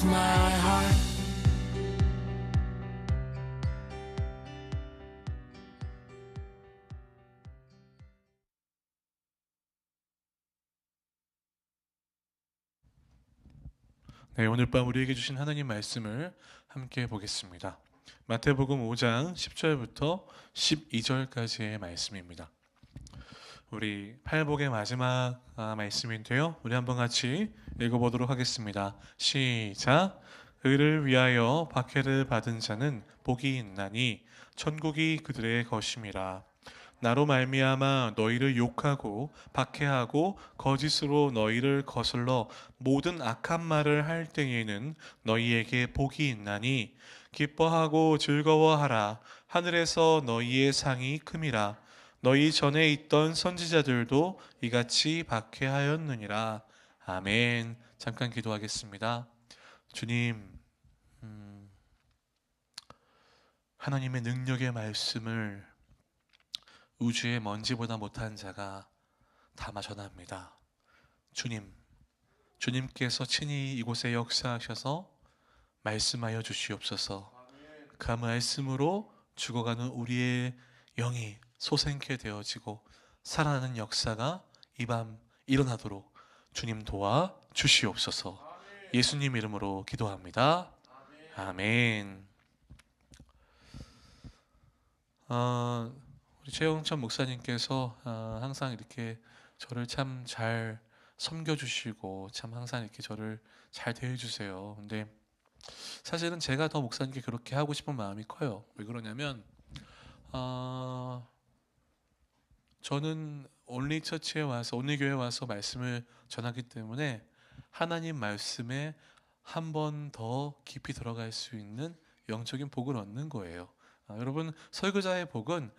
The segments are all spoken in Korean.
of my heart. 네, 오늘 밤 우리에게 주신 하나님 말씀을 함께 보겠습니다. 마태복음 5장 10절부터 12절까지의 말씀입니다. 우리 팔복의 마지막 말씀인데요. 우리 한번 같이 읽어보도록 하겠습니다. 시작. 의를 위하여 박해를 받은 자는 복이 있나니 천국이 그들의 것임이라. 나로 말미암아 너희를 욕하고 박해하고 거짓으로 너희를 거슬러 모든 악한 말을 할 때에는 너희에게 복이 있나니 기뻐하고 즐거워하라. 하늘에서 너희의 상이 큼이라. 너희 전에 있던 선지자들도 이같이 박해하였느니라. 아멘. 잠깐 기도하겠습니다. 주님, 하나님의 능력의 말씀을 우주의 먼지보다 못한 자가 담아 전합니다. 주님께서 친히 이곳에 역사하셔서 말씀하여 주시옵소서. 그 말씀으로 죽어가는 우리의 영이 소생케 되어지고 살아나는 역사가 이 밤 일어나도록 주님 도와 주시옵소서. 예수님 이름으로 기도합니다. 아멘. 우리 최영천 목사님께서 항상 이렇게 저를 참 잘 섬겨주시고 참 항상 이렇게 저를 잘 대해주세요. 근데 사실은 제가 더 목사님께 그렇게 하고 싶은 마음이 커요. 왜 그러냐면 저는 온리처치에 와서 온리교회에 와서 말씀을 전하기 때문에 하나님 말씀에 한 번 더 깊이 들어갈 수 있는 영적인 복을 얻는 거예요. 여러분, 설교자의 복은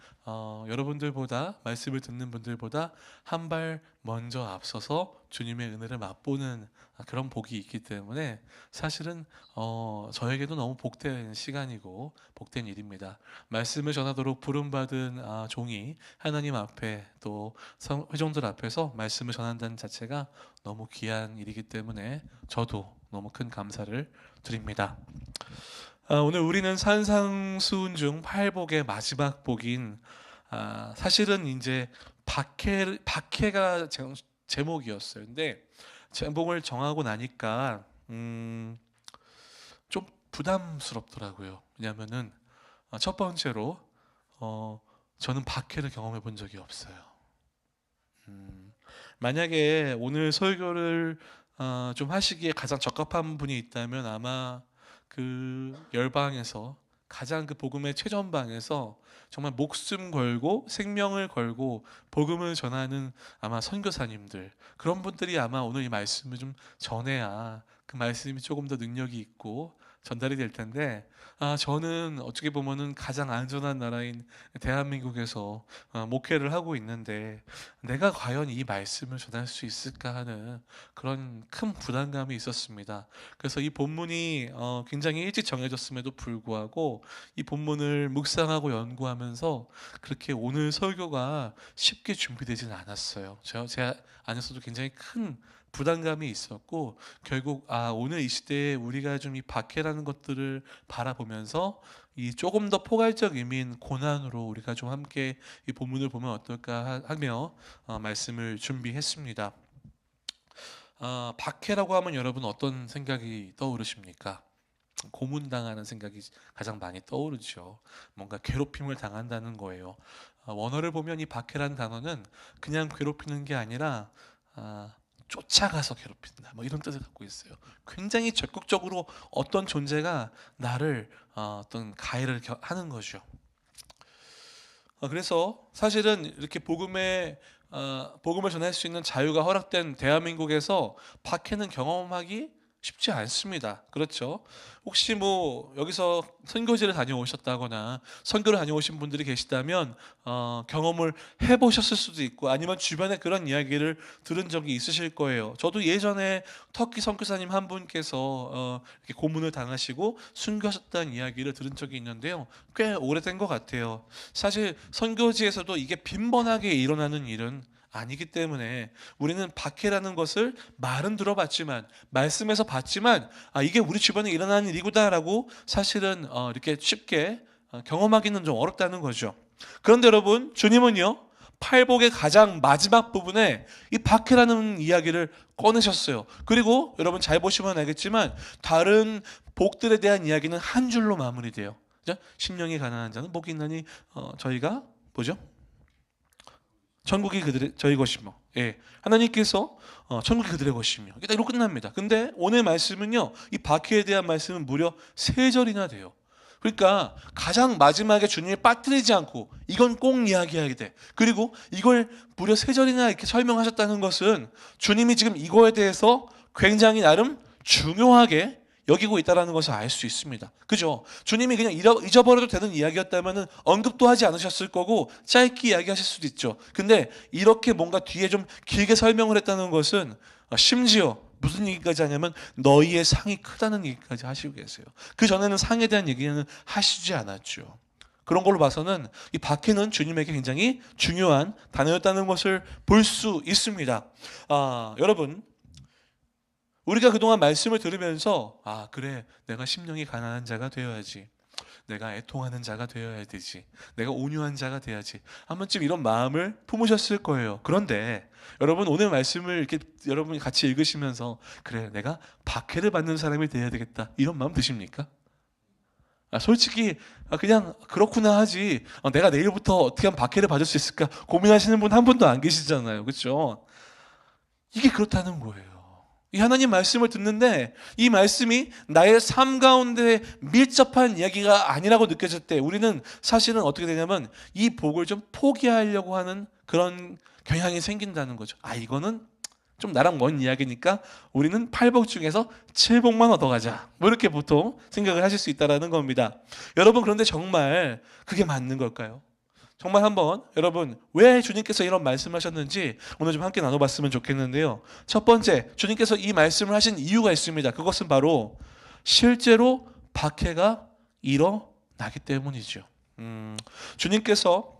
여러분들보다, 말씀을 듣는 분들보다 한 발 먼저 앞서서 주님의 은혜를 맛보는 그런 복이 있기 때문에 사실은 저에게도 너무 복된 시간이고 복된 일입니다. 말씀을 전하도록 부름받은 종이 하나님 앞에 또 회종들 앞에서 말씀을 전한다는 자체가 너무 귀한 일이기 때문에 저도 너무 큰 감사를 드립니다. 오늘 우리는 산상수훈 중 팔복의 마지막 복인 사실은 이제 박해가 제목이었어요. 근데 제목을 정하고 나니까 좀 부담스럽더라고요. 왜냐하면은 첫 번째로 저는 박해를 경험해 본 적이 없어요. 만약에 오늘 설교를 좀 하시기에 가장 적합한 분이 있다면 아마 그 열방에서 가장 그 복음의 최전방에서 정말 목숨 걸고 생명을 걸고 복음을 전하는 아마 선교사님들, 그런 분들이 아마 오늘 이 말씀을 좀 전해야 그 말씀이 조금 더 능력이 있고 전달이 될 텐데 저는 어떻게 보면은 가장 안전한 나라인 대한민국에서 목회를 하고 있는데 내가 과연 이 말씀을 전할 수 있을까 하는 그런 큰 부담감이 있었습니다. 그래서 이 본문이 굉장히 일찍 정해졌음에도 불구하고 이 본문을 묵상하고 연구하면서 그렇게 오늘 설교가 쉽게 준비되지는 않았어요. 제 안에서도 굉장히 큰 부담감이 있었고 결국 오늘 이 시대에 우리가 좀 이 박해라는 것들을 바라보면서 이 조금 더 포괄적 의미인 고난으로 우리가 좀 함께 이 본문을 보면 어떨까 하며 말씀을 준비했습니다. 박해라고 하면 여러분 어떤 생각이 떠오르십니까? 고문당하는 생각이 가장 많이 떠오르죠. 뭔가 괴롭힘을 당한다는 거예요. 원어를 보면 이 박해라는 단어는 그냥 괴롭히는 게 아니라 쫓아가서 괴롭힌다, 뭐 이런 뜻을 갖고 있어요. 굉장히 적극적으로 어떤 존재가 나를 어떤 가해를 하는 거죠. 그래서 사실은 이렇게 복음을 전할 수 있는 자유가 허락된 대한민국에서 박해는 경험하기 쉽지 않습니다. 그렇죠? 혹시 뭐 여기서 선교지를 다녀오셨다거나 선교를 다녀오신 분들이 계시다면 경험을 해보셨을 수도 있고 아니면 주변에 그런 이야기를 들은 적이 있으실 거예요. 저도 예전에 터키 선교사님 한 분께서 이렇게 고문을 당하시고 순교하셨다는 이야기를 들은 적이 있는데요. 꽤 오래된 것 같아요. 사실 선교지에서도 이게 빈번하게 일어나는 일은 아니기 때문에 우리는 박해라는 것을 말은 들어봤지만, 말씀에서 봤지만, 이게 우리 주변에 일어나는 일이구나라고 사실은 이렇게 쉽게 경험하기는 좀 어렵다는 거죠. 그런데 여러분, 주님은요, 팔복의 가장 마지막 부분에 이 박해라는 이야기를 꺼내셨어요. 그리고 여러분 잘 보시면 알겠지만 다른 복들에 대한 이야기는 한 줄로 마무리돼요. 그죠? 심령이 가난한 자는 복이 있나니 저희가 뭐죠? 천국이 그들의 저희 것이며, 예, 하나님께서 천국이 그들의 것이며, 이게 다 이로 끝납니다. 근데 오늘 말씀은요, 이 박해에 대한 말씀은 무려 3절이나 돼요. 그러니까 가장 마지막에 주님이 빠뜨리지 않고 이건 꼭 이야기하게 돼. 그리고 이걸 무려 3절이나 이렇게 설명하셨다는 것은 주님이 지금 이거에 대해서 굉장히 나름 중요하게 여기고 있다는 것을 알 수 있습니다. 그죠? 주님이 그냥 잊어버려도 되는 이야기였다면 언급도 하지 않으셨을 거고 짧게 이야기하실 수도 있죠. 근데 이렇게 뭔가 뒤에 좀 길게 설명을 했다는 것은 심지어 무슨 얘기까지 하냐면 너희의 상이 크다는 얘기까지 하시고 계세요. 그 전에는 상에 대한 얘기는 하시지 않았죠. 그런 걸로 봐서는 이 박해는 주님에게 굉장히 중요한 단어였다는 것을 볼 수 있습니다. 여러분, 우리가 그동안 말씀을 들으면서 그래, 내가 심령이 가난한 자가 되어야지, 내가 애통하는 자가 되어야 되지, 내가 온유한 자가 돼야지, 한 번쯤 이런 마음을 품으셨을 거예요. 그런데 여러분, 오늘 말씀을 이렇게 여러분이 같이 읽으시면서 그래, 내가 박해를 받는 사람이 돼야 되겠다, 이런 마음 드십니까? 솔직히 그냥 그렇구나 하지, 내가 내일부터 어떻게 하면 박해를 받을 수 있을까 고민하시는 분 한 분도 안 계시잖아요. 그렇죠? 이게 그렇다는 거예요. 이 하나님 말씀을 듣는데 이 말씀이 나의 삶 가운데 밀접한 이야기가 아니라고 느껴질 때 우리는 사실은 어떻게 되냐면 이 복을 좀 포기하려고 하는 그런 경향이 생긴다는 거죠. 이거는 좀 나랑 먼 이야기니까 우리는 8복 중에서 7복만 얻어가자, 뭐 이렇게 보통 생각을 하실 수 있다는 겁니다. 여러분, 그런데 정말 그게 맞는 걸까요? 정말 한번 여러분, 왜 주님께서 이런 말씀을 하셨는지 오늘 좀 함께 나눠봤으면 좋겠는데요. 첫 번째, 주님께서 이 말씀을 하신 이유가 있습니다. 그것은 바로 실제로 박해가 일어나기 때문이죠. 주님께서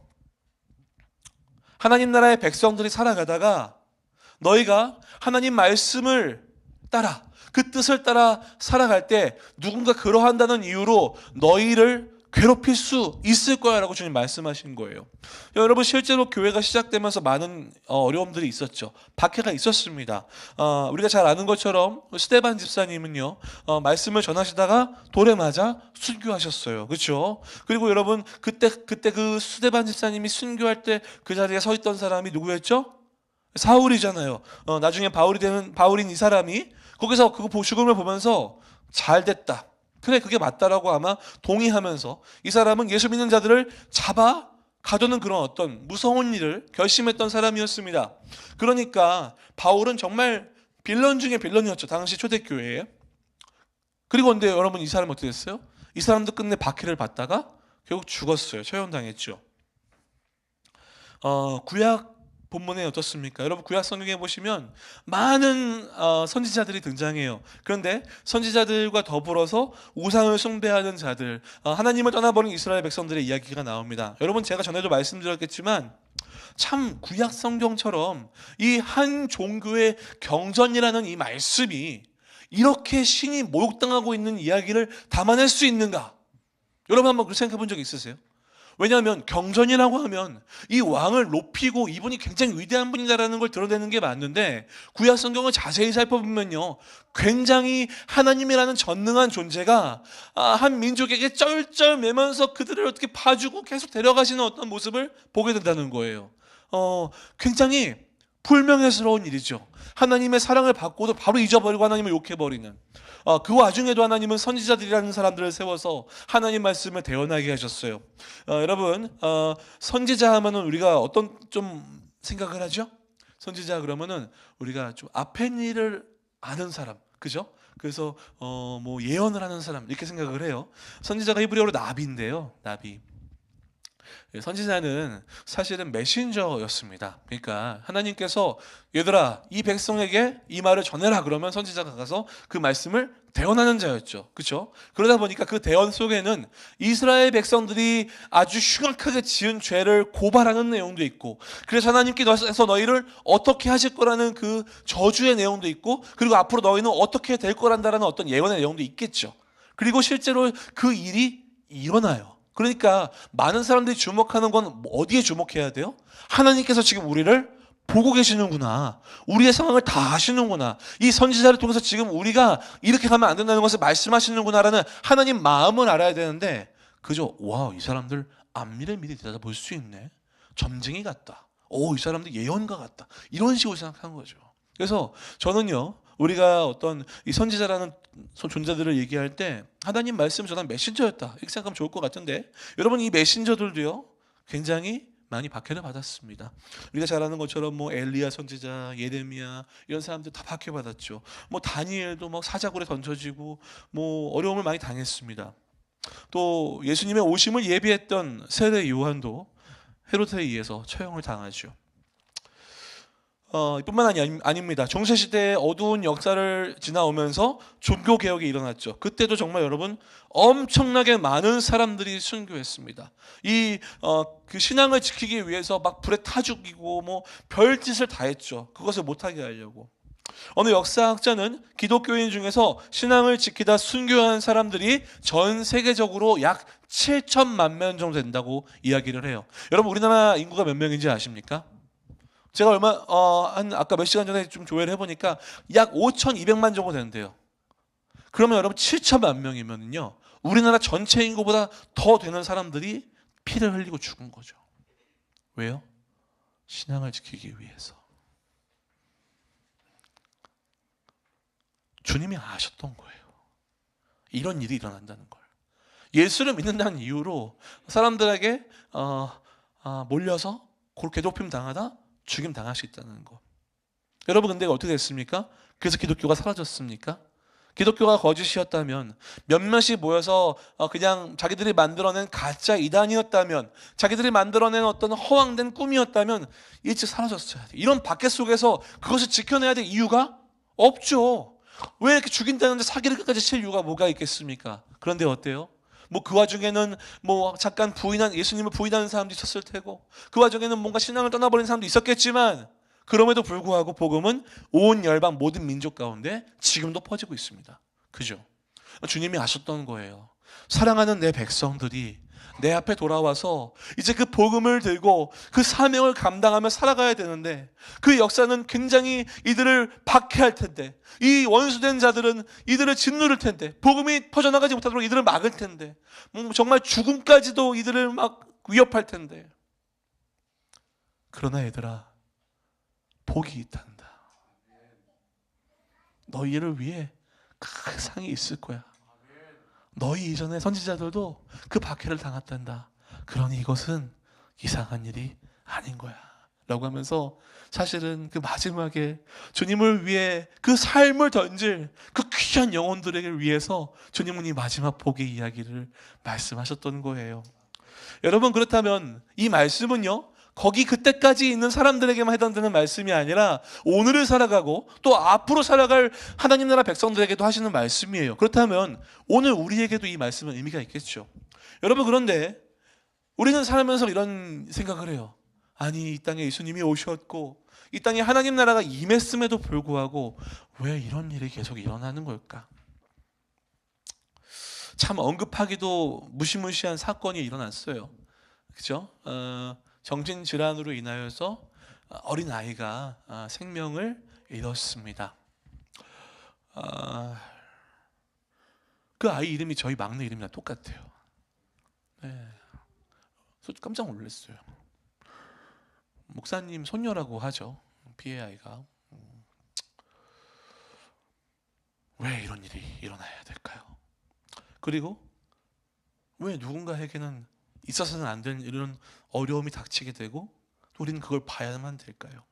하나님 나라의 백성들이 살아가다가 너희가 하나님 말씀을 따라, 그 뜻을 따라 살아갈 때 누군가 그러한다는 이유로 너희를 괴롭힐 수 있을 거야 라고 주님 말씀하신 거예요. 여러분, 실제로 교회가 시작되면서 많은 어려움들이 있었죠. 박해가 있었습니다. 우리가 잘 아는 것처럼 스데반 집사님은요, 말씀을 전하시다가 돌에 맞아 순교하셨어요. 그렇죠? 그리고 여러분, 그때 그 스데반 집사님이 순교할 때 그 자리에 서 있던 사람이 누구였죠? 사울이잖아요. 나중에 바울인 이 사람이 거기서 그 죽음을 보면서 잘 됐다, 그래, 그게 맞다라고 아마 동의하면서 이 사람은 예수 믿는 자들을 잡아 가두는 그런 어떤 무서운 일을 결심했던 사람이었습니다. 그러니까 바울은 정말 빌런 중에 빌런이었죠, 당시 초대교회에. 그리고 근데 여러분, 이 사람은 어떻게 됐어요? 이 사람도 끝내 박해를 받다가 결국 죽었어요. 처형당했죠. 구약 본문에 어떻습니까? 여러분, 구약 성경에 보시면 많은 선지자들이 등장해요. 그런데 선지자들과 더불어서 우상을 숭배하는 자들, 하나님을 떠나버린 이스라엘 백성들의 이야기가 나옵니다. 여러분, 제가 전에도 말씀드렸겠지만 참 구약 성경처럼 이 한 종교의 경전이라는 이 말씀이 이렇게 신이 모욕당하고 있는 이야기를 담아낼 수 있는가? 여러분, 한번 그렇게 생각해 본 적 있으세요? 왜냐하면 경전이라고 하면 이 왕을 높이고 이분이 굉장히 위대한 분이다라는 걸 드러내는 게 맞는데, 구약 성경을 자세히 살펴보면요, 굉장히 하나님이라는 전능한 존재가 한 민족에게 쩔쩔매면서 그들을 어떻게 봐주고 계속 데려가시는 어떤 모습을 보게 된다는 거예요. 굉장히 불명예스러운 일이죠. 하나님의 사랑을 받고도 바로 잊어버리고 하나님을 욕해버리는, 그 와중에도 하나님은 선지자들이라는 사람들을 세워서 하나님 말씀을 대언하게 하셨어요. 여러분, 선지자 하면은 우리가 어떤 좀 생각을 하죠? 선지자 그러면은 우리가 좀 앞에 일을 아는 사람, 그죠? 그래서 뭐 예언을 하는 사람, 이렇게 생각을 해요. 선지자가 히브리어로 나비인데요, 나비. 선지자는 사실은 메신저였습니다. 그러니까 하나님께서 얘들아 이 백성에게 이 말을 전해라 그러면 선지자가 가서 그 말씀을 대언하는 자였죠. 그렇죠? 그러다 보니까 그 대언 속에는 이스라엘 백성들이 아주 흉악하게 지은 죄를 고발하는 내용도 있고, 그래서 하나님께서 너희를 어떻게 하실 거라는 그 저주의 내용도 있고, 그리고 앞으로 너희는 어떻게 될 거란다라는 어떤 예언의 내용도 있겠죠. 그리고 실제로 그 일이 일어나요. 그러니까 많은 사람들이 주목하는 건 어디에 주목해야 돼요? 하나님께서 지금 우리를 보고 계시는구나. 우리의 상황을 다 아시는구나. 이 선지자를 통해서 지금 우리가 이렇게 가면 안 된다는 것을 말씀하시는구나라는 하나님 마음을 알아야 되는데, 그저 와, 이 사람들 앞미를 미리 들여다볼 수 있네. 점쟁이 같다. 오, 이 사람들 예언가 같다. 이런 식으로 생각한 거죠. 그래서 저는요, 우리가 어떤 이 선지자라는 존재들을 얘기할 때 하나님 말씀 전한 메신저였다 이렇게 생각하면 좋을 것 같은데, 여러분 이 메신저들도요 굉장히 많이 박해를 받았습니다. 우리가 잘 아는 것처럼 뭐 엘리야 선지자, 예레미야 이런 사람들 다 박해받았죠. 뭐 다니엘도 막 사자굴에 던져지고 뭐 어려움을 많이 당했습니다. 또 예수님의 오심을 예비했던 세례 요한도 헤롯에 의해서 처형을 당하죠. 뿐만 아닙니다. 중세시대의 어두운 역사를 지나오면서 종교개혁이 일어났죠. 그때도 정말 여러분 엄청나게 많은 사람들이 순교했습니다. 그 신앙을 지키기 위해서 막 불에 타 죽이고 뭐 별짓을 다 했죠. 그것을 못하게 하려고. 어느 역사학자는 기독교인 중에서 신앙을 지키다 순교한 사람들이 전 세계적으로 약 7천만 명 정도 된다고 이야기를 해요. 여러분 우리나라 인구가 몇 명인지 아십니까? 제가 아까 몇 시간 전에 좀 조회를 해보니까 약 5,200만 정도 되는데요. 그러면 여러분 7천만 명이면요, 우리나라 전체 인구보다 더 되는 사람들이 피를 흘리고 죽은 거죠. 왜요? 신앙을 지키기 위해서. 주님이 아셨던 거예요. 이런 일이 일어난다는 걸. 예수를 믿는다는 이유로 사람들에게 몰려서 괴롭힘 당하다 죽임 당할 수 있다는 거. 여러분 근데 어떻게 됐습니까? 그래서 기독교가 사라졌습니까? 기독교가 거짓이었다면, 몇몇이 모여서 그냥 자기들이 만들어낸 가짜 이단이었다면, 자기들이 만들어낸 어떤 허황된 꿈이었다면 일찍 사라졌어야 돼. 이런 박해 속에서 그것을 지켜내야 될 이유가 없죠. 왜 이렇게 죽인다는데 사기를 끝까지 칠 이유가 뭐가 있겠습니까? 그런데 어때요? 뭐 그 와중에는 뭐 잠깐 예수님을 부인하는 사람도 있었을 테고, 그 와중에는 뭔가 신앙을 떠나버린 사람도 있었겠지만, 그럼에도 불구하고 복음은 온 열방 모든 민족 가운데 지금도 퍼지고 있습니다. 그죠? 주님이 아셨던 거예요. 사랑하는 내 백성들이 내 앞에 돌아와서 이제 그 복음을 들고 그 사명을 감당하며 살아가야 되는데, 그 역사는 굉장히 이들을 박해할 텐데, 이 원수된 자들은 이들을 짓누를 텐데, 복음이 퍼져나가지 못하도록 이들을 막을 텐데, 정말 죽음까지도 이들을 막 위협할 텐데, 그러나 얘들아 복이 있단다. 너희를 위해 큰 상이 있을 거야. 너희 이전의 선지자들도 그 박해를 당했단다. 그러니 이것은 이상한 일이 아닌 거야 라고 하면서, 사실은 그 마지막에 주님을 위해 그 삶을 던질 그 귀한 영혼들에게 위해서 주님은 이 마지막 복의 이야기를 말씀하셨던 거예요. 여러분 그렇다면 이 말씀은요, 거기 그때까지 있는 사람들에게만 해당되는 말씀이 아니라 오늘을 살아가고 또 앞으로 살아갈 하나님 나라 백성들에게도 하시는 말씀이에요. 그렇다면 오늘 우리에게도 이 말씀은 의미가 있겠죠. 여러분 그런데 우리는 살면서 이런 생각을 해요. 아니 이 땅에 예수님이 오셨고 이 땅에 하나님 나라가 임했음에도 불구하고 왜 이런 일이 계속 일어나는 걸까? 참 언급하기도 무시무시한 사건이 일어났어요. 그죠? 정신질환으로 인하여서 어린 아이가 생명을 잃었습니다. 그 아이 이름이 저희 막내 이름이랑 똑같아요. 네. 깜짝 놀랐어요. 목사님 손녀라고 하죠. 피해 아이가. 왜 이런 일이 일어나야 될까요? 그리고 왜 누군가에게는 있어서는 안 되는 이런 어려움이 닥치게 되고 또 우리는 그걸 봐야만 될까요?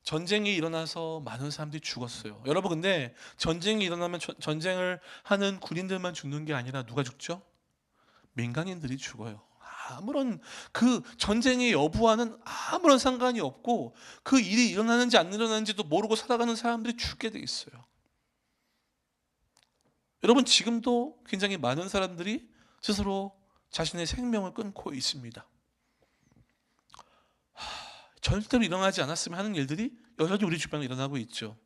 전쟁이 일어나서 많은 사람들이 죽었어요. 여러분 근데 전쟁이 일어나면 전쟁을 하는 군인들만 죽는 게 아니라 누가 죽죠? 민간인들이 죽어요. 아무런 그 전쟁의 여부와는 아무런 상관이 없고 그 일이 일어나는지 안 일어나는지도 모르고 살아가는 사람들이 죽게 돼 있어요. 여러분, 지금도 굉장히 많은 사람들이 스스로 자신의 생명을 끊고 있습니다. 절대로 일어나지 않았으면 하는 일들이 여전히 우리 주변에 일어나고 있죠.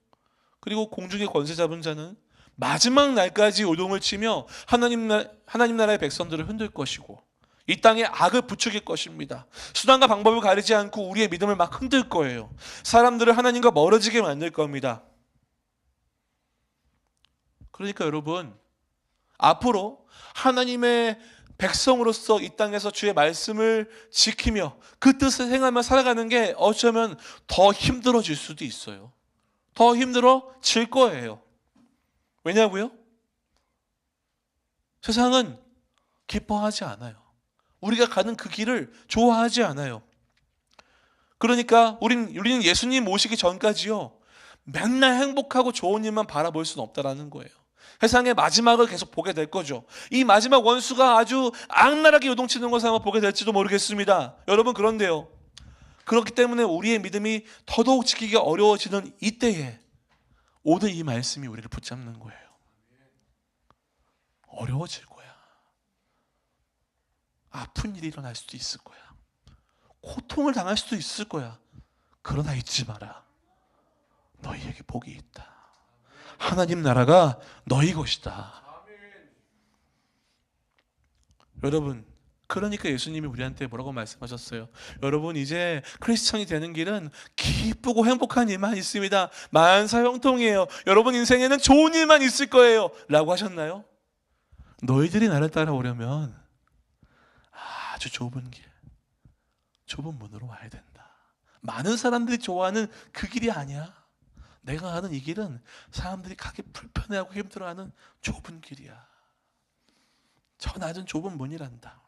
그리고 공중의 권세 잡은 자는 마지막 날까지 요동을 치며 하나님 나라의 백성들을 흔들 것이고 이 땅에 악을 부추길 것입니다. 수단과 방법을 가리지 않고 우리의 믿음을 막 흔들 거예요. 사람들을 하나님과 멀어지게 만들 겁니다. 그러니까 여러분, 앞으로 하나님의 백성으로서 이 땅에서 주의 말씀을 지키며 그 뜻을 행하며 살아가는 게 어쩌면 더 힘들어질 수도 있어요. 더 힘들어질 거예요. 왜냐고요? 세상은 기뻐하지 않아요. 우리가 가는 그 길을 좋아하지 않아요. 그러니까 우리는 예수님 오시기 전까지요, 맨날 행복하고 좋은 일만 바라볼 수는 없다라는 거예요. 세상의 마지막을 계속 보게 될 거죠. 이 마지막 원수가 아주 악랄하게 요동치는 것을 한번 보게 될지도 모르겠습니다. 여러분, 그런데요, 그렇기 때문에 우리의 믿음이 더더욱 지키기가 어려워지는 이때에 오늘 이 말씀이 우리를 붙잡는 거예요. 어려워질 거야. 아픈 일이 일어날 수도 있을 거야. 고통을 당할 수도 있을 거야. 그러나 잊지 마라. 너희에게 복이 있다. 하나님 나라가 너희 것이다. 여러분, 그러니까 예수님이 우리한테 뭐라고 말씀하셨어요? 여러분, 이제 크리스천이 되는 길은 기쁘고 행복한 일만 있습니다. 만사형통이에요. 여러분 인생에는 좋은 일만 있을 거예요 라고 하셨나요? 너희들이 나를 따라오려면 아주 좁은 길, 좁은 문으로 와야 된다. 많은 사람들이 좋아하는 그 길이 아니야. 내가 아는 이 길은 사람들이 가기 불편해하고 힘들어하는 좁은 길이야. 저 낮은 좁은 문이란다.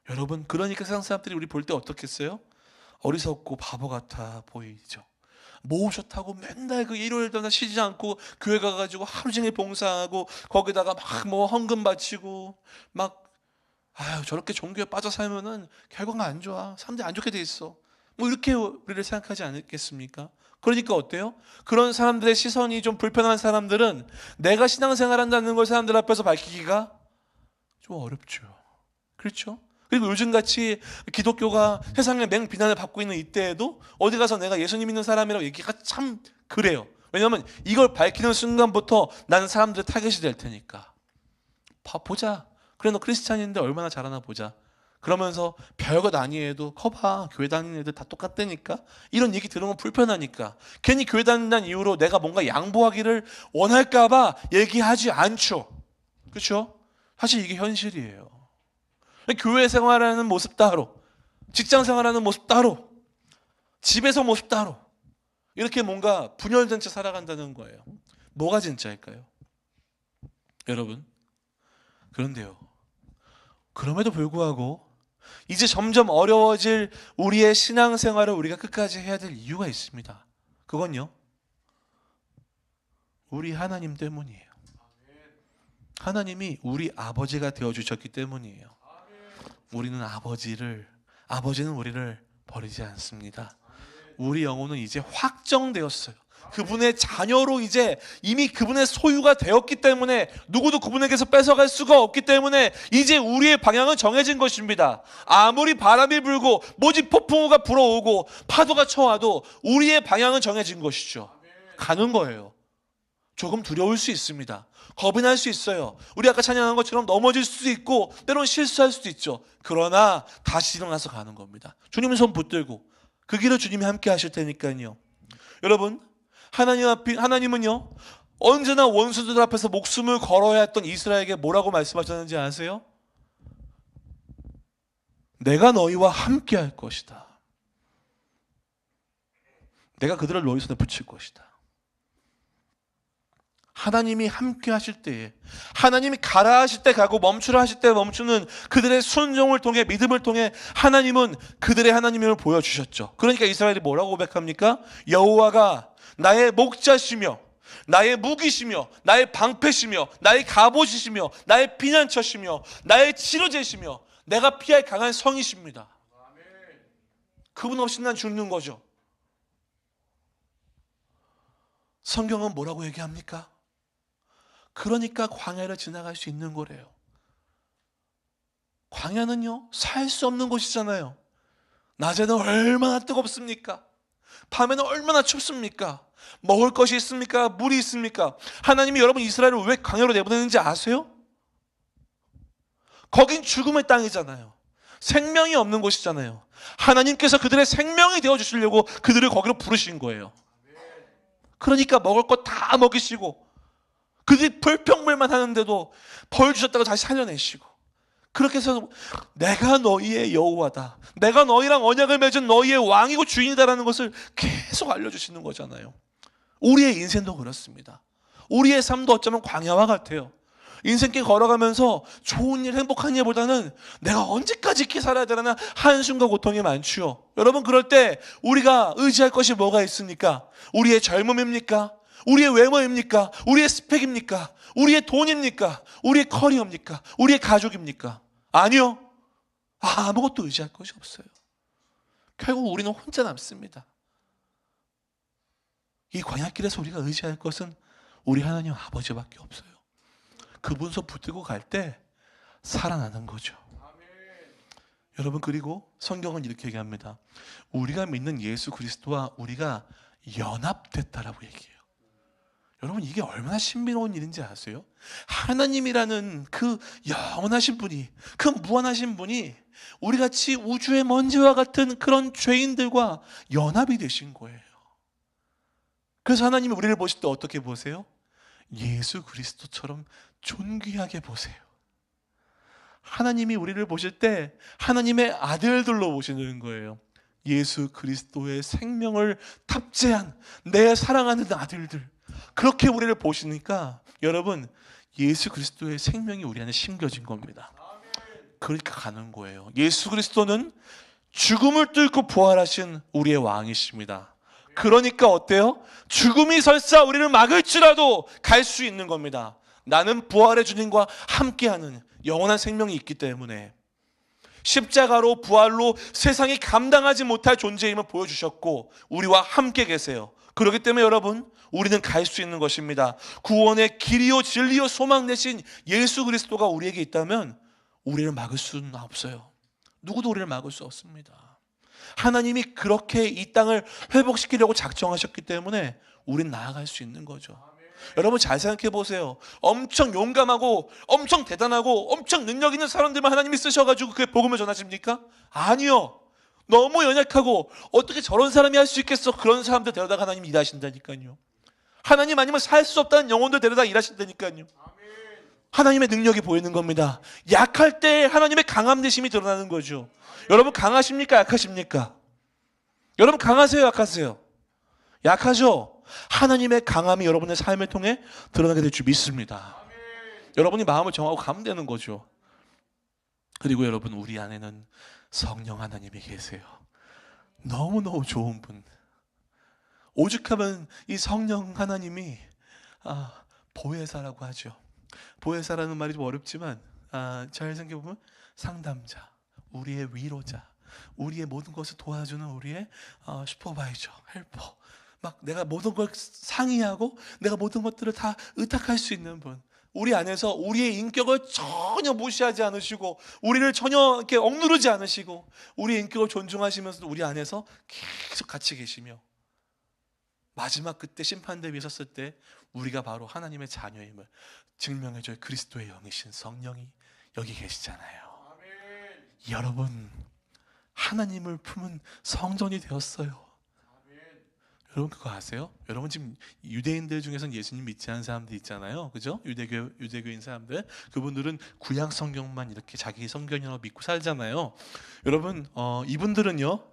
여러분, 그러니까 세상 사람들이 우리 볼 때 어떻겠어요? 어리석고 바보 같아 보이죠. 뭐 좋다고 맨날 그 일요일마다 쉬지 않고 교회 가가지고 하루 종일 봉사하고 거기다가 막 뭐 헌금 바치고 막 저렇게 종교에 빠져 살면은 결과가 안 좋아. 사람들이 안 좋게 돼 있어. 뭐 이렇게 우리를 생각하지 않겠습니까? 그러니까 어때요? 그런 사람들의 시선이 좀 불편한 사람들은 내가 신앙생활한다는 걸 사람들 앞에서 밝히기가 좀 어렵죠. 그렇죠? 그리고 요즘같이 기독교가 세상의 맹비난을 받고 있는 이때에도 어디 가서 내가 예수님 믿는 사람이라고 얘기가 참 그래요. 왜냐하면 이걸 밝히는 순간부터 나는 사람들의 타겟이 될 테니까. 보자. 그래, 너 크리스찬인데 얼마나 잘하나 보자. 그러면서 별것 아니에도 커봐, 교회 다니는 애들 다 똑같다니까. 이런 얘기 들으면 불편하니까 괜히 교회 다닌다는 이유로 내가 뭔가 양보하기를 원할까 봐 얘기하지 않죠. 그렇죠? 사실 이게 현실이에요. 교회 생활하는 모습 따로, 직장 생활하는 모습 따로, 집에서 모습 따로, 이렇게 뭔가 분열된 채 살아간다는 거예요. 뭐가 진짜일까요? 여러분, 그런데요, 그럼에도 불구하고 이제 점점 어려워질 우리의 신앙생활을 우리가 끝까지 해야 될 이유가 있습니다. 그건요, 우리 하나님 때문이에요. 하나님이 우리 아버지가 되어주셨기 때문이에요. 우리는 아버지는 우리를 버리지 않습니다. 우리 영혼은 이제 확정되었어요. 그분의 자녀로 이제 이미 그분의 소유가 되었기 때문에 누구도 그분에게서 뺏어갈 수가 없기 때문에 이제 우리의 방향은 정해진 것입니다. 아무리 바람이 불고 모진 폭풍우가 불어오고 파도가 쳐와도 우리의 방향은 정해진 것이죠. 가는 거예요. 조금 두려울 수 있습니다. 겁이 날 수 있어요. 우리 아까 찬양한 것처럼 넘어질 수도 있고 때론 실수할 수도 있죠. 그러나 다시 일어나서 가는 겁니다. 주님 손 붙들고 그 길을 주님이 함께 하실 테니까요. 여러분, 하나님은요, 언제나 원수들 앞에서 목숨을 걸어야 했던 이스라엘에게 뭐라고 말씀하셨는지 아세요? 내가 너희와 함께 할 것이다. 내가 그들을 너희 손에 붙일 것이다. 하나님이 함께 하실 때에, 하나님이 가라 하실 때 가고 멈추라 하실 때 멈추는 그들의 순종을 통해, 믿음을 통해 하나님은 그들의 하나님임을 보여주셨죠. 그러니까 이스라엘이 뭐라고 고백합니까? 여호와가 나의 목자시며 나의 무기시며 나의 방패시며 나의 갑옷이시며 나의 피난처시며 나의 치료제시며 내가 피할 강한 성이십니다. 그분 없이 난 죽는 거죠. 성경은 뭐라고 얘기합니까? 그러니까 광야를 지나갈 수 있는 거래요. 광야는요, 살 수 없는 곳이잖아요. 낮에는 얼마나 뜨겁습니까? 밤에는 얼마나 춥습니까? 먹을 것이 있습니까? 물이 있습니까? 하나님이 여러분 이스라엘을 왜 광야로 내보내는지 아세요? 거긴 죽음의 땅이잖아요. 생명이 없는 곳이잖아요. 하나님께서 그들의 생명이 되어주시려고 그들을 거기로 부르신 거예요. 그러니까 먹을 것 다 먹이시고 그들이 불평불만 하는데도 벌 주셨다고 다시 살려내시고, 그렇게 해서 내가 너희의 여호와다, 내가 너희랑 언약을 맺은 너희의 왕이고 주인이다라는 것을 계속 알려주시는 거잖아요. 우리의 인생도 그렇습니다. 우리의 삶도 어쩌면 광야와 같아요. 인생길 걸어가면서 좋은 일, 행복한 일보다는 내가 언제까지 이렇게 살아야 되나 한숨과 고통이 많지요. 여러분, 그럴 때 우리가 의지할 것이 뭐가 있습니까? 우리의 젊음입니까? 우리의 외모입니까? 우리의 스펙입니까? 우리의 돈입니까? 우리의 커리어입니까? 우리의 가족입니까? 아니요. 아무것도 의지할 것이 없어요. 결국 우리는 혼자 남습니다. 이 광야길에서 우리가 의지할 것은 우리 하나님 아버지밖에 없어요. 그분 손 붙들고 갈 때 살아나는 거죠. 여러분, 그리고 성경은 이렇게 얘기합니다. 우리가 믿는 예수 그리스도와 우리가 연합됐다라고 얘기해요. 여러분, 이게 얼마나 신비로운 일인지 아세요? 하나님이라는 그 영원하신 분이, 그 무한하신 분이 우리같이 우주의 먼지와 같은 그런 죄인들과 연합이 되신 거예요. 그래서 하나님이 우리를 보실 때 어떻게 보세요? 예수 그리스도처럼 존귀하게 보세요. 하나님이 우리를 보실 때 하나님의 아들들로 보시는 거예요. 예수 그리스도의 생명을 탑재한 내 사랑하는 아들들, 그렇게 우리를 보시니까 여러분, 예수 그리스도의 생명이 우리 안에 심겨진 겁니다. 그러니까 가는 거예요. 예수 그리스도는 죽음을 뚫고 부활하신 우리의 왕이십니다. 그러니까 어때요? 죽음이 설사 우리를 막을지라도 갈 수 있는 겁니다. 나는 부활의 주님과 함께하는 영원한 생명이 있기 때문에 십자가로 부활로 세상이 감당하지 못할 존재임을 보여주셨고 우리와 함께 계세요. 그렇기 때문에 여러분, 우리는 갈 수 있는 것입니다. 구원의 길이요 진리요 소망 되신 예수 그리스도가 우리에게 있다면 우리를 막을 수는 없어요. 누구도 우리를 막을 수 없습니다. 하나님이 그렇게 이 땅을 회복시키려고 작정하셨기 때문에 우린 나아갈 수 있는 거죠. 여러분, 잘 생각해 보세요. 엄청 용감하고 엄청 대단하고 엄청 능력 있는 사람들만 하나님이 쓰셔가지고 그게 복음을 전하십니까? 아니요. 너무 연약하고 어떻게 저런 사람이 할 수 있겠어? 그런 사람들 데려다가 하나님이 일하신다니까요. 하나님 아니면 살 수 없다는 영혼들 데려다 일하신다니까요. 하나님의 능력이 보이는 겁니다. 약할 때 하나님의 강함 되심이 드러나는 거죠. 여러분, 강하십니까? 약하십니까? 여러분, 강하세요? 약하세요? 약하죠? 하나님의 강함이 여러분의 삶을 통해 드러나게 될 줄 믿습니다. 여러분이 마음을 정하고 가면 되는 거죠. 그리고 여러분, 우리 안에는 성령 하나님이 계세요. 너무너무 좋은 분. 오죽하면 이 성령 하나님이 보혜사라고 하죠. 보혜사라는 말이 좀 어렵지만 잘 생각해보면 상담자, 우리의 위로자, 우리의 모든 것을 도와주는 우리의 슈퍼바이저, 헬퍼, 막 내가 모든 걸 상의하고 내가 모든 것들을 다 의탁할 수 있는 분. 우리 안에서 우리의 인격을 전혀 무시하지 않으시고 우리를 전혀 이렇게 억누르지 않으시고 우리의 인격을 존중하시면서도 우리 안에서 계속 같이 계시며 마지막 그때 심판대 위에 섰을 때 우리가 바로 하나님의 자녀임을 증명해줄 그리스도의 영이신 성령이 여기 계시잖아요. 아멘. 여러분, 하나님을 품은 성전이 되었어요. 여러분, 그거 아세요? 여러분, 지금 유대인들 중에서는 예수님 믿지 않는 사람들 있잖아요. 그죠? 유대교인 사람들. 그분들은 구약 성경만 이렇게 자기 성경이라고 믿고 살잖아요. 여러분, 이분들은요,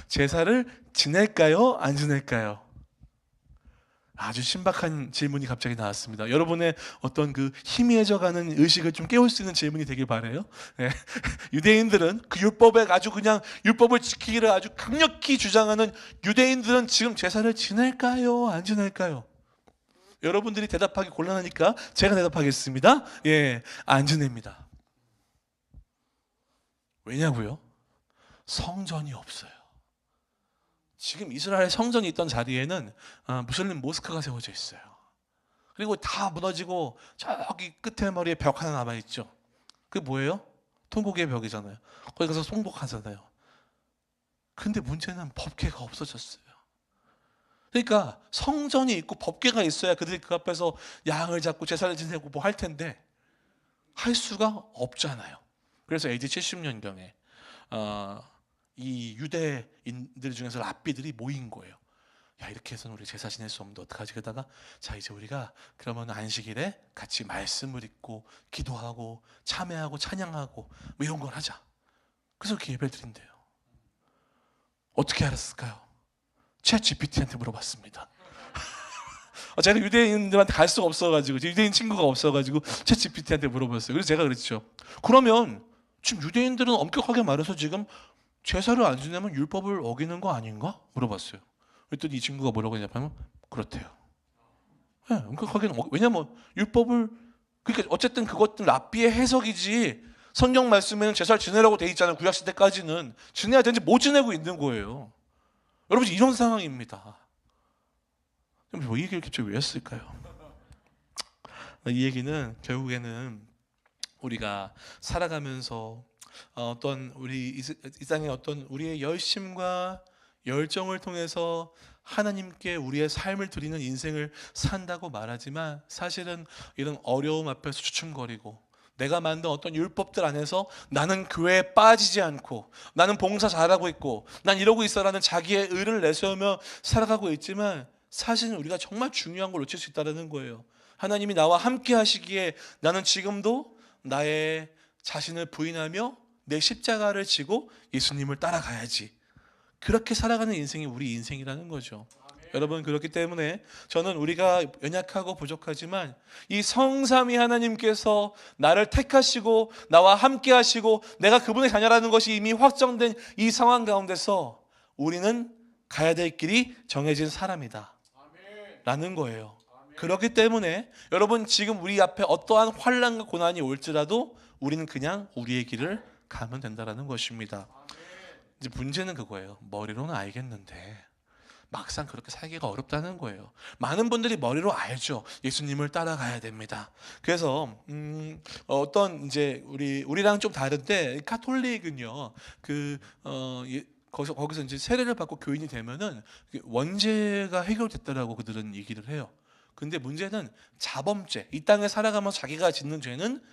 제사를 지낼까요? 안 지낼까요? 아주 신박한 질문이 갑자기 나왔습니다. 여러분의 어떤 그 희미해져가는 의식을 좀 깨울 수 있는 질문이 되길 바라요. 네. 유대인들은 그 율법에 아주 그냥 율법을 지키기를 아주 강력히 주장하는 유대인들은 지금 제사를 지낼까요? 안 지낼까요? 여러분들이 대답하기 곤란하니까 제가 대답하겠습니다. 예, 안 지냅니다. 왜냐고요? 성전이 없어요. 지금 이스라엘 성전이 있던 자리에는 무슬림 모스크가 세워져 있어요. 그리고 다 무너지고 저기 끝에 머리에 벽 하나 남아있죠. 그게 뭐예요? 통곡의 벽이잖아요. 거기 가서 통곡하잖아요. 근데 문제는 법궤가 없어졌어요. 그러니까 성전이 있고 법궤가 있어야 그들이 그 앞에서 양을 잡고 제사를 지내고 뭐 할 텐데 할 수가 없잖아요. 그래서 AD 70년경에 이 유대인들 중에서 랍비들이 모인 거예요. 야, 이렇게 해서는 우리 제사 지낼 수 없는데 어떡하지? 그러다가 자, 이제 우리가 그러면 안식일에 같이 말씀을 읽고 기도하고 참회하고 찬양하고 뭐 이런 걸 하자. 그래서 이렇게 예배를 드린대요. 어떻게 알았을까요? 챗 GPT한테 물어봤습니다. 제가 유대인들한테 갈 수가 없어가지고, 유대인 친구가 없어가지고 챗 GPT한테 물어봤어요. 그래서 제가 그랬죠. 그러면 지금 유대인들은 엄격하게 말해서 지금 제사를 안 지내면 율법을 어기는 거 아닌가? 물어봤어요. 그랬더니 이 친구가 뭐라고 했냐면 그렇대요. 네, 엄격하게는 왜냐면 율법을, 그러니까 어쨌든 그것도 랍비의 해석이지 성경 말씀에는 제사를 지내라고 돼 있잖아요. 구약 시대까지는 지내야 되는지 못 지내고 있는 거예요. 여러분 이런 상황입니다. 이 얘기를 갑자기 왜 했을까요? 이 얘기는 결국에는 우리가 살아가면서 어떤 우리 이 땅의 어떤 우리의 열심과 열정을 통해서 하나님께 우리의 삶을 드리는 인생을 산다고 말하지만 사실은 이런 어려움 앞에서 주춤거리고 내가 만든 어떤 율법들 안에서 나는 교회에 빠지지 않고 나는 봉사 잘하고 있고 난 이러고 있어라는 자기의 의를 내세우며 살아가고 있지만 사실은 우리가 정말 중요한 걸 놓칠 수 있다는 거예요. 하나님이 나와 함께 하시기에 나는 지금도 나의 자신을 부인하며 내 십자가를 지고 예수님을 따라가야지. 그렇게 살아가는 인생이 우리 인생이라는 거죠. 여러분, 그렇기 때문에 저는 우리가 연약하고 부족하지만 이 성삼위 하나님께서 나를 택하시고 나와 함께 하시고 내가 그분의 자녀라는 것이 이미 확정된 이 상황 가운데서 우리는 가야 될 길이 정해진 사람이다 라는 거예요. 그렇기 때문에 여러분, 지금 우리 앞에 어떠한 환난과 고난이 올지라도 우리는 그냥 우리의 길을 가면 된다는 것입니다. 이제 문제는 그거예요. 머리로는 알겠는데 막상 그렇게 살기가 어렵다는 거예요. 많은 분들이 머리로 알죠. 예수님을 따라가야 됩니다. 그래서 어떤 이제 우리랑 좀 다른데 카톨릭은요, 거기서 이제 세례를 받고 교인이 되면은 원죄가 해결됐다라고 그들은 얘기를 해요. 근데 문제는 자범죄, 이 땅에 살아가면서 자기가 짓는 죄는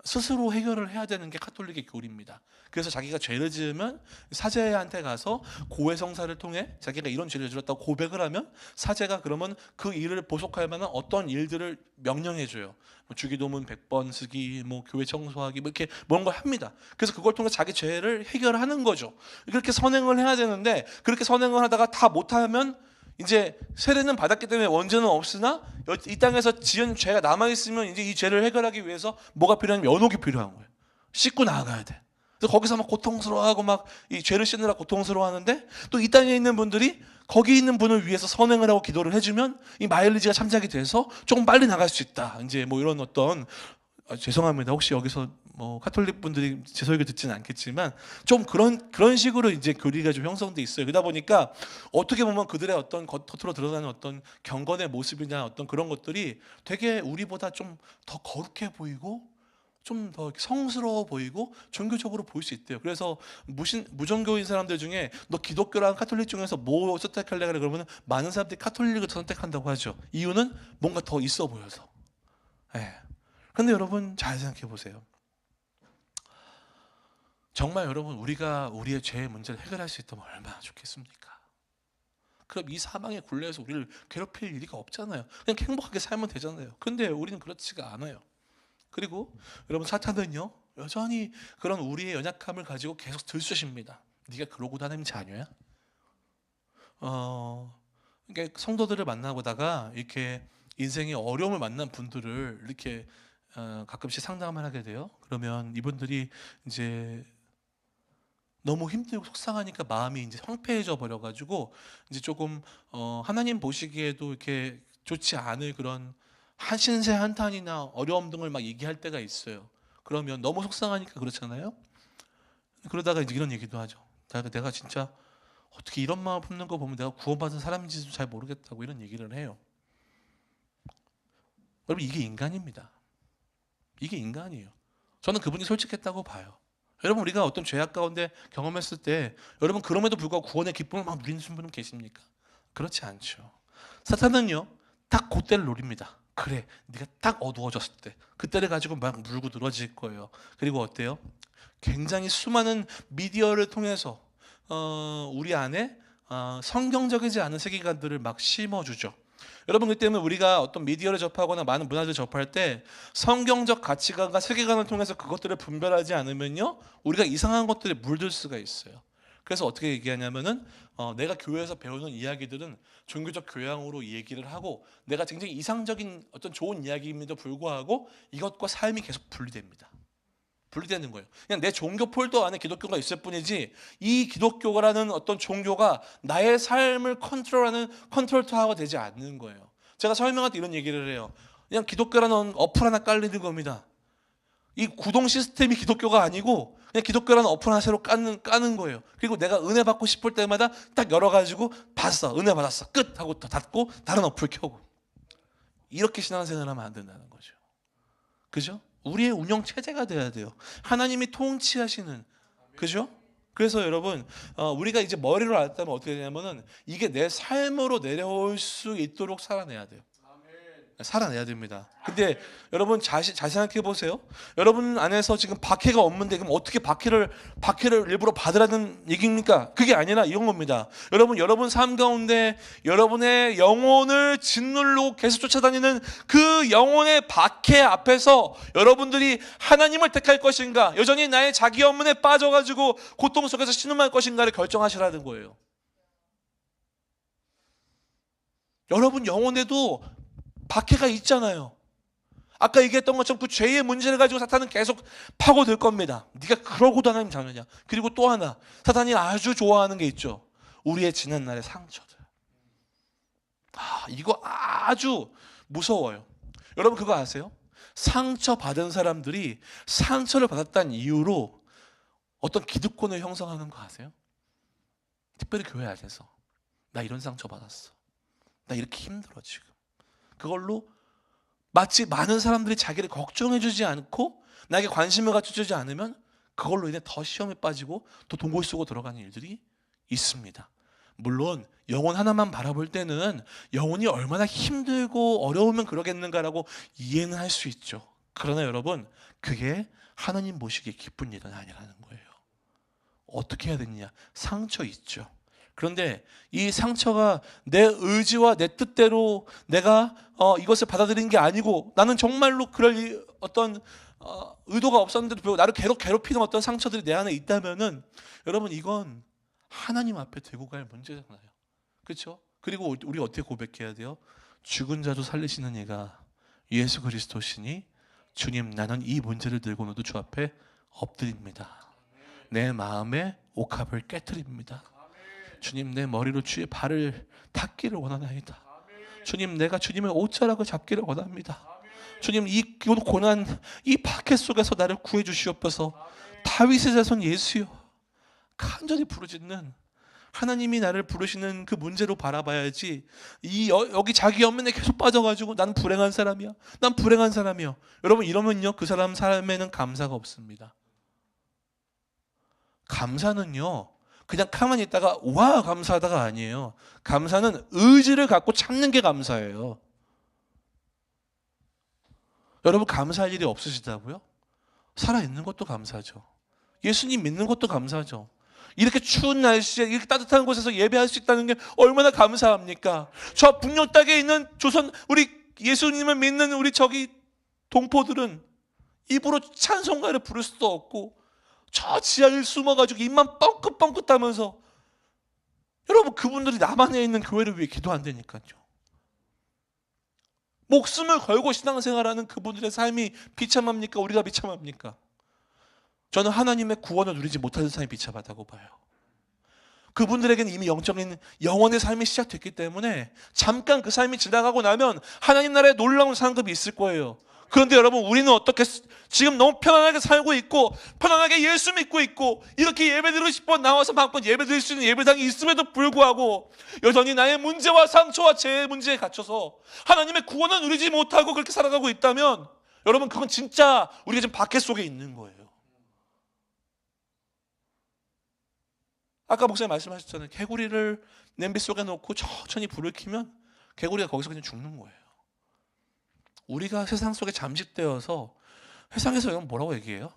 스스로 해결을 해야 되는 게 카톨릭의 교리입니다. 그래서 자기가 죄를 지으면 사제한테 가서 고해성사를 통해 자기가 이런 죄를 지었다고 고백을 하면 사제가 그러면 그 일을 보속할 만한 어떤 일들을 명령해줘요. 뭐 주기도문 100번 쓰기, 뭐 교회 청소하기, 뭐 이렇게 뭔 걸 합니다. 그래서 그걸 통해 자기 죄를 해결하는 거죠. 그렇게 선행을 해야 되는데 그렇게 선행을 하다가 다 못하면 이제 세례는 받았기 때문에 원죄는 없으나 이 땅에서 지은 죄가 남아있으면 이제 이 죄를 해결하기 위해서 뭐가 필요하냐면 연옥이 필요한 거예요. 씻고 나아가야 돼. 그래서 거기서 막 고통스러워하고 막 이 죄를 씻느라 고통스러워하는데 또 이 땅에 있는 분들이 거기 있는 분을 위해서 선행을 하고 기도를 해주면 이 마일리지가 참작이 돼서 조금 빨리 나갈 수 있다. 이제 뭐 이런 어떤 죄송합니다. 혹시 여기서 뭐 카톨릭 분들이 제 설교 듣지는 않겠지만 좀 그런 식으로 이제 교리가 좀 형성돼 있어요. 그러다 보니까 어떻게 보면 그들의 어떤 겉으로 드러나는 어떤 경건의 모습이나 어떤 그런 것들이 되게 우리보다 좀 더 거룩해 보이고 좀 더 성스러워 보이고 종교적으로 보일 수 있대요. 그래서 무종교인 사람들 중에 너 기독교랑 카톨릭 중에서 뭐 선택할래? 그러면 많은 사람들이 카톨릭을 선택한다고 하죠. 이유는 뭔가 더 있어 보여서. 예. 근데 여러분 잘 생각해 보세요. 정말 여러분 우리가 우리의 죄의 문제를 해결할 수 있다면 얼마나 좋겠습니까? 그럼 이 사망의 굴레에서 우리를 괴롭힐 일이가 없잖아요. 그냥 행복하게 살면 되잖아요. 근데 우리는 그렇지가 않아요. 그리고 여러분 사탄은요 여전히 그런 우리의 연약함을 가지고 계속 들쑤십니다. 네가 그러고 다니는 자녀야? 그러니까 성도들을 만나보다가 이렇게 인생의 어려움을 만난 분들을 이렇게 가끔씩 상담을 하게 돼요. 그러면 이분들이 이제 너무 힘들고 속상하니까 마음이 이제 황폐해져 버려가지고 이제 조금 하나님 보시기에도 이렇게 좋지 않을 그런 한신세 한탄이나 어려움 등을 막 얘기할 때가 있어요. 그러면 너무 속상하니까 그렇잖아요. 그러다가 이제 이런 얘기도 하죠. 내가 진짜 어떻게 이런 마음 품는 거 보면 내가 구원받은 사람인지도 잘 모르겠다고 이런 얘기를 해요. 여러분, 이게 인간입니다. 이게 인간이에요. 저는 그분이 솔직했다고 봐요. 여러분, 우리가 어떤 죄악 가운데 경험했을 때 여러분 그럼에도 불구하고 구원의 기쁨을 막 누리는 분은 계십니까? 그렇지 않죠. 사탄은요 딱 그때를 노립니다. 그래, 네가 딱 어두워졌을 때 그때를 가지고 막 물고 늘어질 거예요. 그리고 어때요? 굉장히 수많은 미디어를 통해서 우리 안에 성경적이지 않은 세계관들을 막 심어주죠. 여러분, 그 때문에 우리가 어떤 미디어를 접하거나 많은 문화를 접할 때 성경적 가치관과 세계관을 통해서 그것들을 분별하지 않으면요 우리가 이상한 것들에 물들 수가 있어요. 그래서 어떻게 얘기하냐면은 내가 교회에서 배우는 이야기들은 종교적 교양으로 얘기를 하고 내가 굉장히 이상적인 어떤 좋은 이야기임에도 불구하고 이것과 삶이 계속 분리됩니다. 분리되는 거예요. 그냥 내 종교 폴더 안에 기독교가 있을 뿐이지 이 기독교라는 어떤 종교가 나의 삶을 컨트롤타워가 되지 않는 거예요. 제가 설명할 때 이런 얘기를 해요. 그냥 기독교라는 어플 하나 깔리는 겁니다. 이 구동 시스템이 기독교가 아니고 그냥 기독교라는 어플 하나 새로 까는 거예요. 그리고 내가 은혜 받고 싶을 때마다 딱 열어가지고 봤어, 은혜 받았어, 끝 하고 또 닫고 다른 어플 켜고 이렇게 신앙생활을 하면 안 된다는 거죠. 그죠? 우리의 운영 체제가 돼야 돼요. 하나님이 통치하시는, 그죠? 그래서 여러분, 우리가 이제 머리로 알았다면 어떻게 되냐면은 이게 내 삶으로 내려올 수 있도록 살아내야 돼요. 살아내야 됩니다. 근데 여러분 잘 생각해 보세요. 여러분 안에서 지금 박해가 없는데 그럼 어떻게 박해를 일부러 받으라는 얘기입니까? 그게 아니라 이런 겁니다. 여러분 삶 가운데 여러분의 영혼을 짓누르고 계속 쫓아다니는 그 영혼의 박해 앞에서 여러분들이 하나님을 택할 것인가, 여전히 나의 자기 업문에 빠져가지고 고통 속에서 신음할 것인가를 결정하시라는 거예요. 여러분 영혼에도 박해가 있잖아요. 아까 얘기했던 것처럼 그 죄의 문제를 가지고 사탄은 계속 파고들 겁니다. 네가 그러고도 하나님 자녀냐. 그리고 또 하나, 사탄이 아주 좋아하는 게 있죠. 우리의 지난날의 상처들. 이거 아주 무서워요. 여러분 그거 아세요? 상처 받은 사람들이 상처를 받았다는 이유로 어떤 기득권을 형성하는 거 아세요? 특별히 교회 안에서 나 이런 상처 받았어, 나 이렇게 힘들어 지금. 그걸로 마치 많은 사람들이 자기를 걱정해주지 않고 나에게 관심을 갖춰주지 않으면 그걸로 인해 더 시험에 빠지고 더 동굴 속으로 들어가는 일들이 있습니다. 물론 영혼 하나만 바라볼 때는 영혼이 얼마나 힘들고 어려우면 그러겠는가라고 이해는 할 수 있죠. 그러나 여러분 그게 하나님 보시기에 기쁜 일은 아니라는 거예요. 어떻게 해야 되느냐? 상처 있죠. 그런데 이 상처가 내 의지와 내 뜻대로 내가 이것을 받아들인 게 아니고 나는 정말로 그럴 어떤 의도가 없었는데도 불구하고 나를 괴롭히는 어떤 상처들이 내 안에 있다면은 여러분 이건 하나님 앞에 들고 갈 문제잖아요. 그렇죠? 그리고 우리 어떻게 고백해야 돼요? 죽은 자도 살리시는 이가 예수 그리스도시니 주님, 나는 이 문제를 들고 오늘도 주 앞에 엎드립니다. 내 마음의 옥합을 깨트립니다. 주님, 내 머리로 주의 발을 닿기를 원하나이다. 주님, 내가 주님의 옷자락을 잡기를 원합니다. 주님, 이 고난, 이 박해 속에서 나를 구해 주시옵소서. 다윗의 자손 예수여, 간절히 부르짖는 하나님이 나를 부르시는 그 문제로 바라봐야지 여기 자기 연민에 계속 빠져가지고 난 불행한 사람이야, 난 불행한 사람이야. 여러분 이러면요 그 사람 삶에는 감사가 없습니다. 감사는요 그냥 가만히 있다가 와 감사하다가 아니에요. 감사는 의지를 갖고 참는 게 감사예요. 여러분 감사할 일이 없으시다고요? 살아있는 것도 감사죠. 예수님 믿는 것도 감사죠. 이렇게 추운 날씨에 이렇게 따뜻한 곳에서 예배할 수 있다는 게 얼마나 감사합니까? 저 북녘 땅에 있는 조선 우리 예수님을 믿는 우리 저기 동포들은 입으로 찬송가를 부를 수도 없고 저 지하에 숨어가지고 입만 뻥긋뻥긋하면서 여러분 그분들이 남한에 있는 교회를 위해 기도한다니까요. 목숨을 걸고 신앙생활하는 그분들의 삶이 비참합니까? 우리가 비참합니까? 저는 하나님의 구원을 누리지 못하는 삶이 비참하다고 봐요. 그분들에게는 이미 영적인 영원의 삶이 시작됐기 때문에 잠깐 그 삶이 지나가고 나면 하나님 나라의 놀라운 상급이 있을 거예요. 그런데 여러분, 우리는 어떻게 지금 너무 편안하게 살고 있고 편안하게 예수 믿고 있고 이렇게 예배드리고 싶어 나와서 막 예배드릴 수 있는 예배당이 있음에도 불구하고 여전히 나의 문제와 상처와 죄의 문제에 갇혀서 하나님의 구원을 누리지 못하고 그렇게 살아가고 있다면 여러분, 그건 진짜 우리가 지금 박해 속에 있는 거예요. 아까 목사님 말씀하셨잖아요. 개구리를 냄비 속에 넣고 천천히 불을 켜면 개구리가 거기서 그냥 죽는 거예요. 우리가 세상 속에 잠식되어서 세상에서 이건 뭐라고 얘기해요?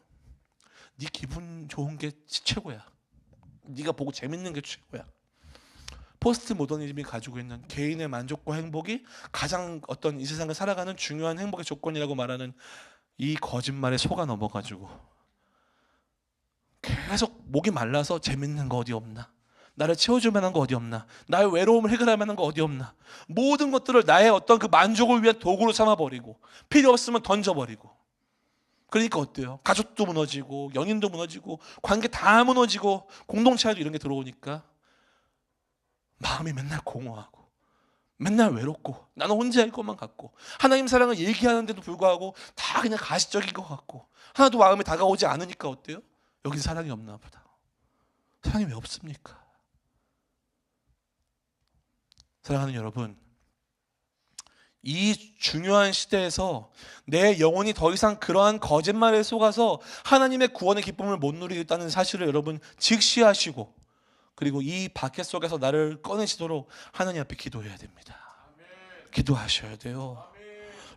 네 기분 좋은 게 최고야. 네가 보고 재밌는 게 최고야. 포스트 모더니즘이 가지고 있는 개인의 만족과 행복이 가장 어떤 이 세상을 살아가는 중요한 행복의 조건이라고 말하는 이 거짓말에 속아 넘어가지고 계속 목이 말라서 재밌는 거 어디 없나? 나를 채워줄 만한 거 어디 없나? 나의 외로움을 해결할 만한 거 어디 없나? 모든 것들을 나의 어떤 그 만족을 위한 도구로 삼아버리고 필요 없으면 던져버리고. 그러니까 어때요? 가족도 무너지고 연인도 무너지고 관계 다 무너지고 공동체에도 이런 게 들어오니까 마음이 맨날 공허하고 맨날 외롭고 나는 혼자일 것만 같고 하나님 사랑을 얘기하는데도 불구하고 다 그냥 가시적인 것 같고 하나도 마음에 다가오지 않으니까 어때요? 여긴 사랑이 없나 보다. 사랑이 왜 없습니까? 사랑하는 여러분, 이 중요한 시대에서 내 영혼이 더 이상 그러한 거짓말에 속아서 하나님의 구원의 기쁨을 못 누리겠다는 사실을 여러분 직시하시고, 그리고 이 박해 속에서 나를 꺼내시도록 하나님 앞에 기도해야 됩니다. 기도하셔야 돼요.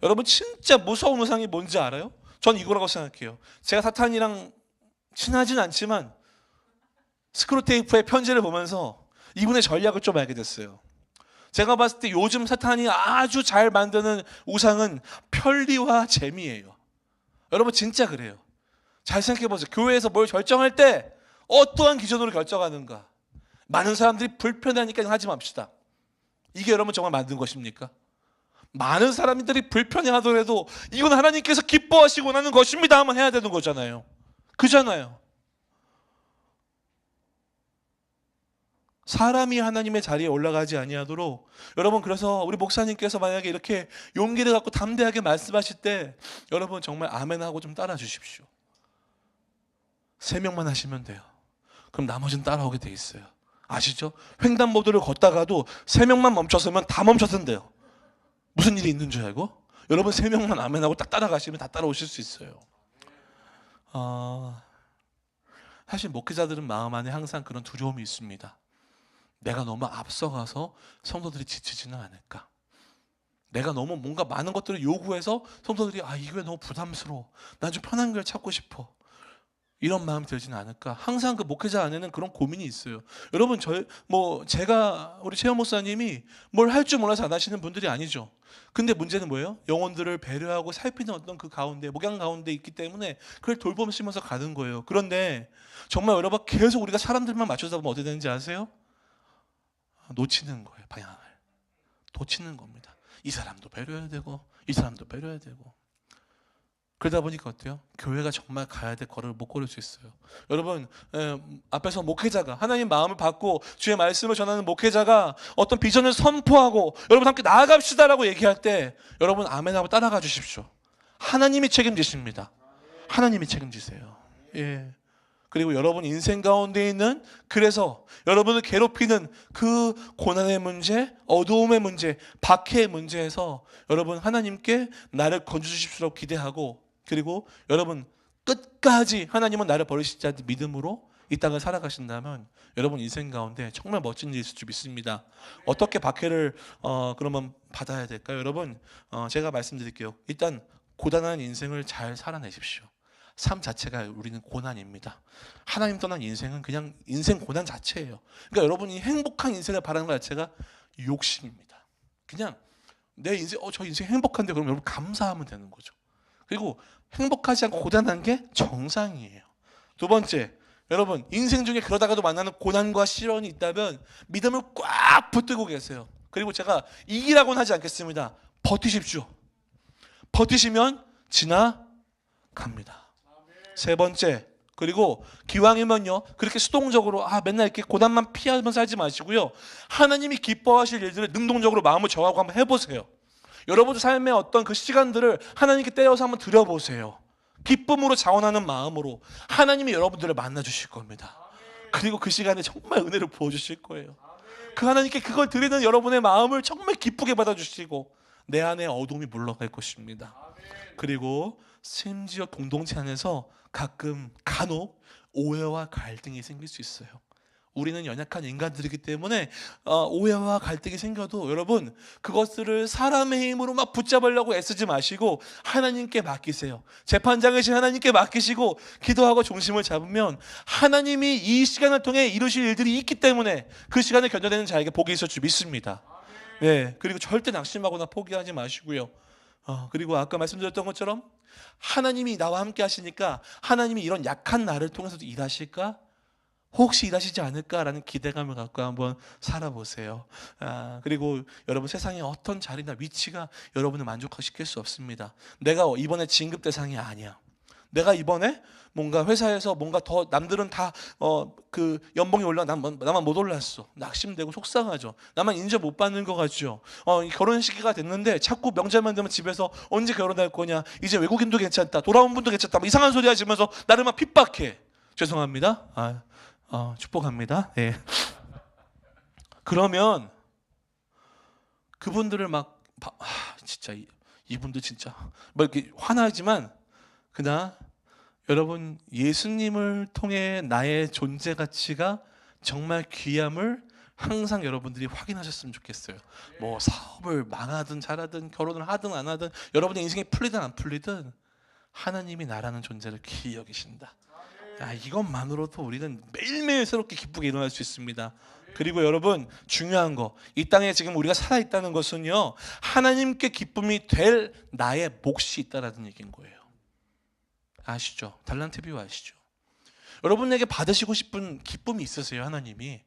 여러분, 진짜 무서운 우상이 뭔지 알아요? 전 이거라고 생각해요. 제가 사탄이랑 친하진 않지만 스크루테이프의 편지를 보면서 이분의 전략을 좀 알게 됐어요. 제가 봤을 때 요즘 사탄이 아주 잘 만드는 우상은 편리와 재미예요. 여러분, 진짜 그래요. 잘 생각해보세요. 교회에서 뭘 결정할 때 어떠한 기준으로 결정하는가? 많은 사람들이 불편하니까 하지 맙시다. 이게 여러분 정말 만든 것입니까? 많은 사람들이 불편해하더라도 이건 하나님께서 기뻐하시고 나는 것입니다 하면 해야 되는 거잖아요. 그잖아요. 사람이 하나님의 자리에 올라가지 아니하도록 여러분, 그래서 우리 목사님께서 만약에 이렇게 용기를 갖고 담대하게 말씀하실 때 여러분 정말 아멘하고 좀 따라 주십시오. 3명만 하시면 돼요. 그럼 나머지는 따라오게 돼 있어요. 아시죠? 횡단보도를 걷다가도 3명만 멈춰서면 다 멈춰선대요. 무슨 일이 있는 줄 알고? 여러분 3명만 아멘하고 딱 따라가시면 다 따라오실 수 있어요. 사실 목회자들은 마음 안에 항상 그런 두려움이 있습니다. 내가 너무 앞서가서 성도들이 지치지는 않을까? 내가 너무 뭔가 많은 것들을 요구해서 성도들이 이게 너무 부담스러워, 난 좀 편한 걸 찾고 싶어, 이런 마음이 들지는 않을까? 항상 그 목회자 안에는 그런 고민이 있어요. 여러분, 제가 우리 최현 목사님이 뭘 할 줄 몰라서 안 하시는 분들이 아니죠. 근데 문제는 뭐예요? 영혼들을 배려하고 살피는 어떤 그 가운데, 목양 가운데 있기 때문에 그걸 돌보시면서 가는 거예요. 그런데 정말 여러분, 계속 우리가 사람들만 맞춰서 보면 어떻게 되는지 아세요? 놓치는 거예요. 방향을 놓치는 겁니다. 이 사람도 배려해야 되고 이 사람도 배려해야 되고. 그러다 보니까 어때요? 교회가 정말 가야 될 걸음을 못 걸을 수 있어요. 여러분, 앞에서 목회자가 하나님 마음을 받고 주의 말씀을 전하는 목회자가 어떤 비전을 선포하고 여러분 함께 나아갑시다라고 얘기할 때 여러분 아멘하고 따라가 주십시오. 하나님이 책임지십니다. 하나님이 책임지세요. 예. 그리고 여러분 인생 가운데 있는, 그래서 여러분을 괴롭히는 그 고난의 문제, 어두움의 문제, 박해의 문제에서 여러분 하나님께 나를 건져주십시오 기대하고, 그리고 여러분 끝까지 하나님은 나를 버리시지 않는 믿음으로 이 땅을 살아가신다면 여러분 인생 가운데 정말 멋진 일이 있을 줄 믿습니다. 어떻게 박해를 그러면 받아야 될까요? 여러분, 제가 말씀드릴게요. 일단 고단한 인생을 잘 살아내십시오. 삶 자체가 우리는 고난입니다. 하나님 떠난 인생은 그냥 인생 고난 자체예요. 그러니까 여러분이 행복한 인생을 바라는 것 자체가 욕심입니다. 그냥 내 인생, 저 인생 행복한데 그럼 여러분 감사하면 되는 거죠. 그리고 행복하지 않고 고단한 게 정상이에요. 두 번째, 여러분 인생 중에 그러다가도 만나는 고난과 시련이 있다면 믿음을 꽉 붙들고 계세요. 그리고 제가 이기라고는 하지 않겠습니다. 버티십시오. 버티시면 지나갑니다. 세 번째, 그리고 기왕이면요, 그렇게 수동적으로 맨날 이렇게 고난만 피하면서 살지 마시고요, 하나님이 기뻐하실 일들을 능동적으로 마음을 정하고 한번 해보세요. 여러분 삶의 어떤 그 시간들을 하나님께 떼어서 한번 드려보세요. 기쁨으로 자원하는 마음으로 하나님이 여러분들을 만나주실 겁니다. 그리고 그 시간에 정말 은혜를 부어주실 거예요. 그 하나님께 그걸 드리는 여러분의 마음을 정말 기쁘게 받아주시고 내 안에 어둠이 물러갈 것입니다. 그리고 심지어 공동체 안에서 가끔 간혹 오해와 갈등이 생길 수 있어요. 우리는 연약한 인간들이기 때문에 오해와 갈등이 생겨도 여러분 그것들을 사람의 힘으로 막 붙잡으려고 애쓰지 마시고 하나님께 맡기세요. 재판장이신 하나님께 맡기시고 기도하고 중심을 잡으면 하나님이 이 시간을 통해 이루실 일들이 있기 때문에 그 시간을 견뎌내는 자에게 복이 있을 줄 믿습니다. 네, 그리고 절대 낙심하거나 포기하지 마시고요. 그리고 아까 말씀드렸던 것처럼 하나님이 나와 함께 하시니까 하나님이 이런 약한 나를 통해서도 일하실까? 혹시 일하시지 않을까라는 기대감을 갖고 한번 살아보세요. 그리고 여러분 세상의 어떤 자리나 위치가 여러분을 만족시킬 수 없습니다. 내가 이번에 진급 대상이 아니야. 내가 이번에 뭔가 회사에서 뭔가 더 남들은 다 그 연봉이 올라 나만 못 올랐어. 낙심되고 속상하죠. 나만 인정 못 받는 것 같죠. 결혼 시기가 됐는데 자꾸 명절만 되면 집에서 언제 결혼할 거냐. 이제 외국인도 괜찮다. 돌아온 분도 괜찮다. 뭐 이상한 소리 하시면서 나를 막 핍박해. 죄송합니다. 축복합니다. 네. 그러면 그분들을 막 진짜 이분들 진짜 뭐 이렇게 화나지만 그냥 여러분 예수님을 통해 나의 존재 가치가 정말 귀함을 항상 여러분들이 확인하셨으면 좋겠어요. 뭐 사업을 망하든 잘하든 결혼을 하든 안 하든 여러분의 인생이 풀리든 안 풀리든 하나님이 나라는 존재를 귀히 여기신다. 이것만으로도 우리는 매일매일 새롭게 기쁘게 일어날 수 있습니다. 그리고 여러분 중요한 거, 이 땅에 지금 우리가 살아있다는 것은요 하나님께 기쁨이 될 나의 몫이 있다라는 얘기인 거예요. 아시죠? 달란트 비유 아시죠? 여러분에게 받으시고 싶은 기쁨이 있으세요. 하나님이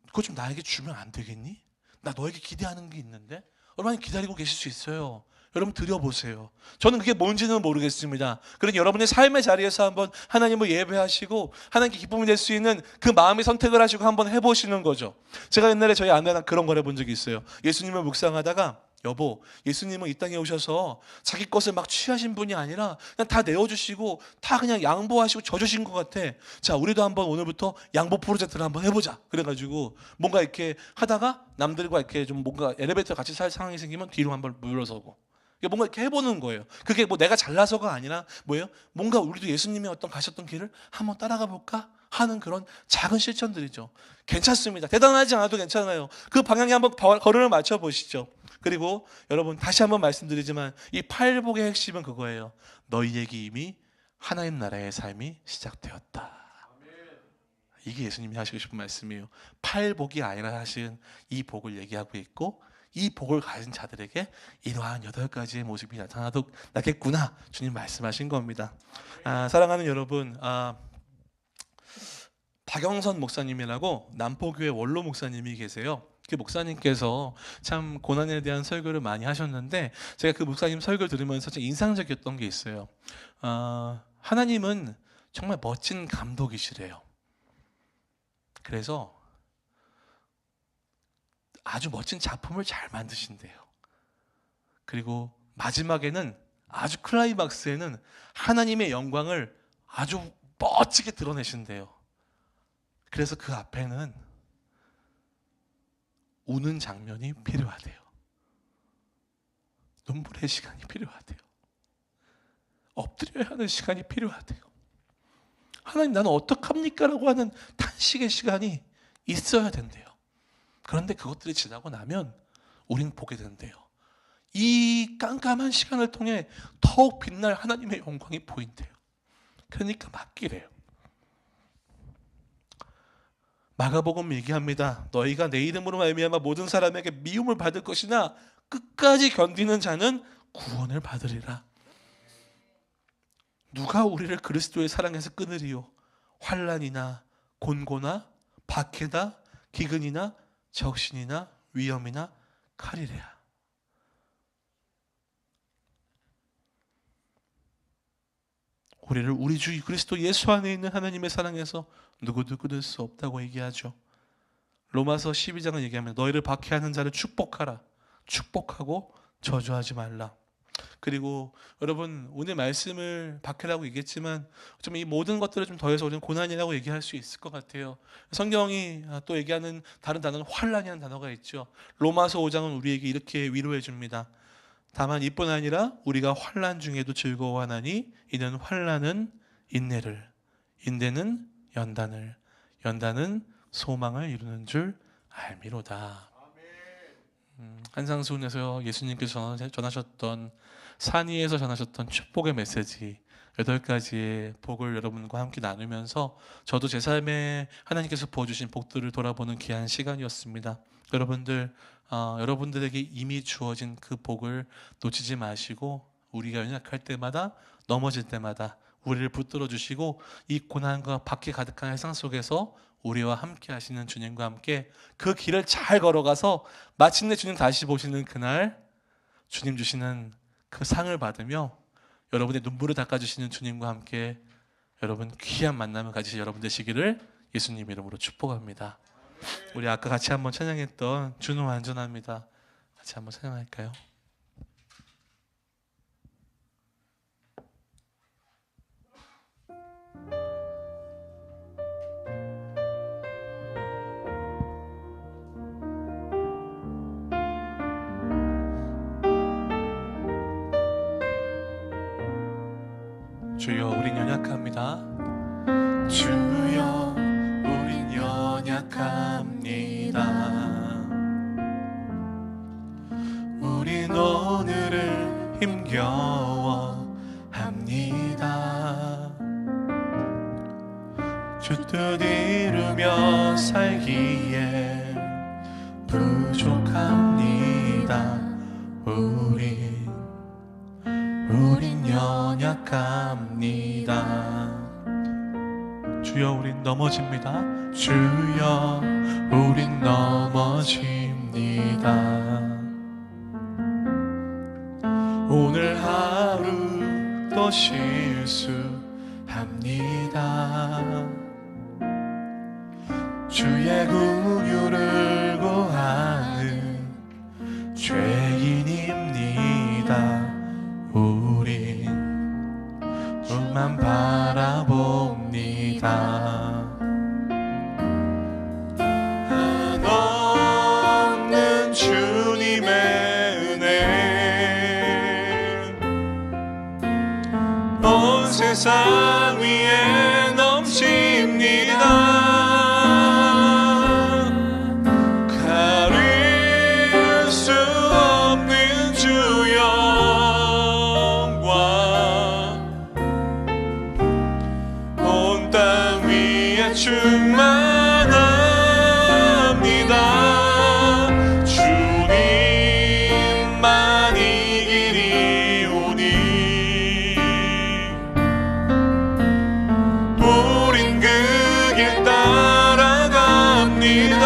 그거 좀 나에게 주면 안 되겠니? 나 너에게 기대하는 게 있는데 얼마나 기다리고 계실 수 있어요. 여러분 드려보세요. 저는 그게 뭔지는 모르겠습니다. 그러니 여러분의 삶의 자리에서 한번 하나님을 예배하시고 하나님께 기쁨이 될 수 있는 그 마음의 선택을 하시고 한번 해보시는 거죠. 제가 옛날에 저희 아내랑 그런 걸 해본 적이 있어요. 예수님을 묵상하다가 여보, 예수님은 이 땅에 오셔서 자기 것을 막 취하신 분이 아니라 그냥 다 내어주시고 다 그냥 양보하시고 져주신 것 같아. 자, 우리도 한번 오늘부터 양보 프로젝트를 한번 해보자. 그래가지고 뭔가 이렇게 하다가 남들과 이렇게 좀 뭔가 엘리베이터 같이 살 상황이 생기면 뒤로 한번 물러서고 뭔가 이렇게 해보는 거예요. 그게 뭐 내가 잘나서가 아니라 뭐예요? 뭔가 우리도 예수님이 어떤 가셨던 길을 한번 따라가 볼까 하는 그런 작은 실천들이죠. 괜찮습니다. 대단하지 않아도 괜찮아요. 그 방향에 한번 걸음을 맞춰 보시죠. 그리고 여러분 다시 한번 말씀드리지만 이 팔복의 핵심은 그거예요. 너희에게 이미 하나님 나라의 삶이 시작되었다. 이게 예수님이 하시고 싶은 말씀이에요. 팔복이 아니라 하신 이 복을 얘기하고 있고 이 복을 가진 자들에게 이러한 8가지의 모습이 나타나겠구나 주님 말씀하신 겁니다. 사랑하는 여러분, 박영선 목사님이라고 남포교회 원로 목사님이 계세요. 그 목사님께서 참 고난에 대한 설교를 많이 하셨는데 제가 그 목사님 설교를 들으면서 좀 인상적이었던 게 있어요. 하나님은 정말 멋진 감독이시래요. 그래서 아주 멋진 작품을 잘 만드신대요. 그리고 마지막에는 아주 클라이막스에는 하나님의 영광을 아주 멋지게 드러내신대요. 그래서 그 앞에는 우는 장면이 필요하대요. 눈물의 시간이 필요하대요. 엎드려야 하는 시간이 필요하대요. 하나님 나는 어떡합니까? 라고 하는 탄식의 시간이 있어야 된대요. 그런데 그것들이 지나고 나면 우린 보게 된대요. 이 깜깜한 시간을 통해 더욱 빛날 하나님의 영광이 보인대요. 그러니까 맡기래요. 마가복음 얘기합니다. 너희가 내 이름으로 말미암아 모든 사람에게 미움을 받을 것이나 끝까지 견디는 자는 구원을 받으리라. 누가 우리를 그리스도의 사랑에서 끊으리요? 환난이나 곤고나 박해나 기근이나 적신이나 위험이나 칼이래야. 우리를 우리 주 그리스도 예수 안에 있는 하나님의 사랑에서 누구도 끊을 수 없다고 얘기하죠. 로마서 12장을 얘기하면 너희를 박해하는 자를 축복하라. 축복하고 저주하지 말라. 그리고 여러분 오늘 말씀을 박해라고 얘기했지만 좀 이 모든 것들을 좀 더해서 우리는 고난이라고 얘기할 수 있을 것 같아요. 성경이 또 얘기하는 다른 단어는 환난이라는 단어가 있죠. 로마서 5장은 우리에게 이렇게 위로해 줍니다. 다만 이뿐 아니라 우리가 환난 중에도 즐거워하나니 이는 환난은 인내를, 인내는 연단을, 연단은 소망을 이루는 줄 알미로다. 한상수훈에서 예수님께서 전하셨던 산 위에서 전하셨던 축복의 메시지 8가지의 복을 여러분과 함께 나누면서 저도 제 삶에 하나님께서 부어주신 복들을 돌아보는 귀한 시간이었습니다. 여러분들 여러분들에게 이미 주어진 그 복을 놓치지 마시고 우리가 연약할 때마다 넘어질 때마다 우리를 붙들어 주시고 이 고난과 박해 가득한 세상 속에서 우리와 함께 하시는 주님과 함께 그 길을 잘 걸어가서 마침내 주님 다시 보시는 그날 주님 주시는 그 상을 받으며 여러분의 눈물을 닦아주시는 주님과 함께 여러분 귀한 만남을 가지신 여러분 되시기를 예수님 이름으로 축복합니다. 우리 아까 같이 한번 찬양했던 주는 완전합니다. 같이 한번 찬양할까요? 주여 우린 연약합니다. 주여 우린 연약합니다. 우린 오늘을 힘겨워합니다. 주 뜻 이루며 살기에 부족합니다. 우린 연약합니다. 주여 우린 넘어집니다. 주여 우린 넘어집니다. 오늘 하루 또 실수합니다. 주의 긍휼을 구하는 죄인입니다. 우린 주만 바라봅니다. 한없는 주님의 은혜 온 세상 위에 넘칩니다. 가릴 수 없는 주 영광 온 땅 위에 충만합니다. 주님만 이 길이 오니 우린 그 길 따라갑니다.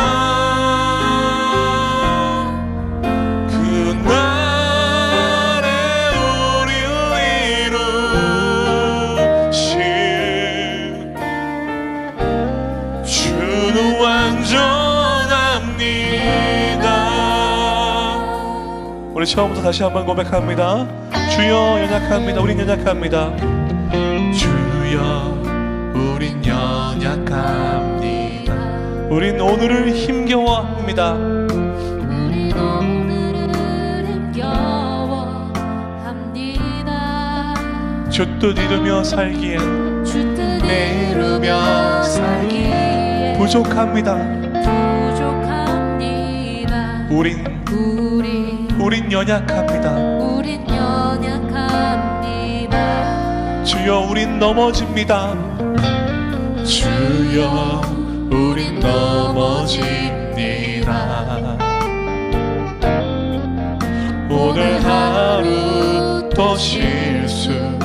그날에 우리를 이루실 주는 완전합니다. 우리 처음부터 다시 한번 고백합니다. 주여 연약합니다. 우린 연약합니다. 주여 우린 연약합니다. 우린 오늘을 힘겨워합니다. 우린 오늘을 힘겨워합니다. 주 뜻 이루며 살기엔 주 뜻 이루며 살기에 부족합니다. 부족합니다. 우린 연약합니다. 우린 연약합니다. 주여 우린 넘어집니다. 주여 우린 넘어집니다. 오늘 하루 또 실수합니다.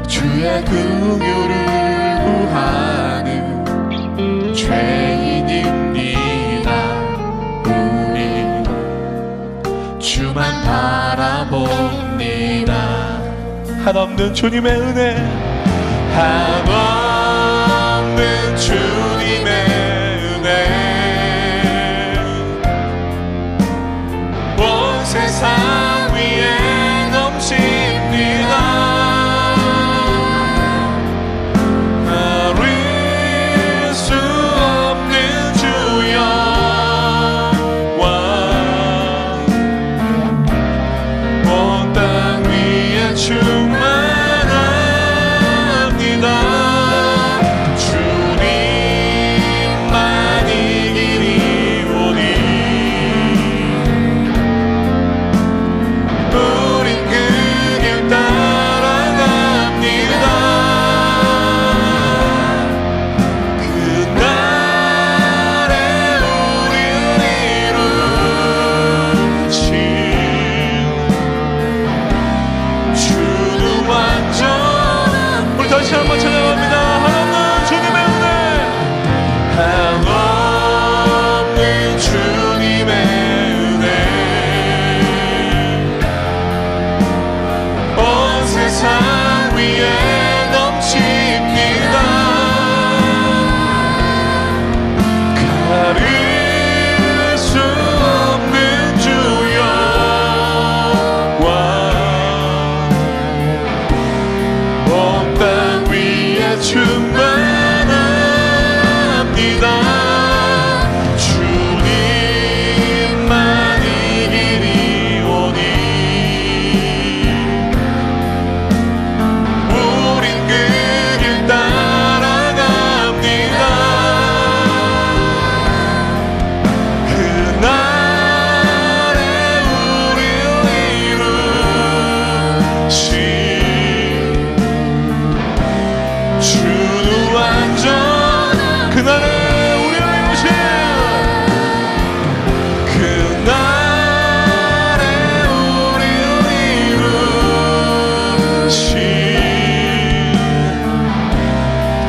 주의 긍휼을 구하는 죄인입니다. 우리 주만 바라봅니다. 한없는 주님의 은혜, 한없는 주님의 은혜, 온 세상 위에 넘칩니다. 아릴 수 없는 주여 온 땅 위에 충만합니다. 주님만 이기리오니 우린 그 길 따라갑니다. 그날에 우리를 이루신 주는 완전한, 우리 다시 한번 찬양합니다. 한없는 주님의 은혜, 한없는 주님의 은혜, 온 세상 위에 넘칩니다. 가릴 수 없는 주여 온 땅 위에 충만합니다. 주님만 이기리오니 우린 그 길 따라갑니다. 그날에 우리를 이루신 주는 완전한, 그날에 우리를 이루신, 그날에 우리를 이루신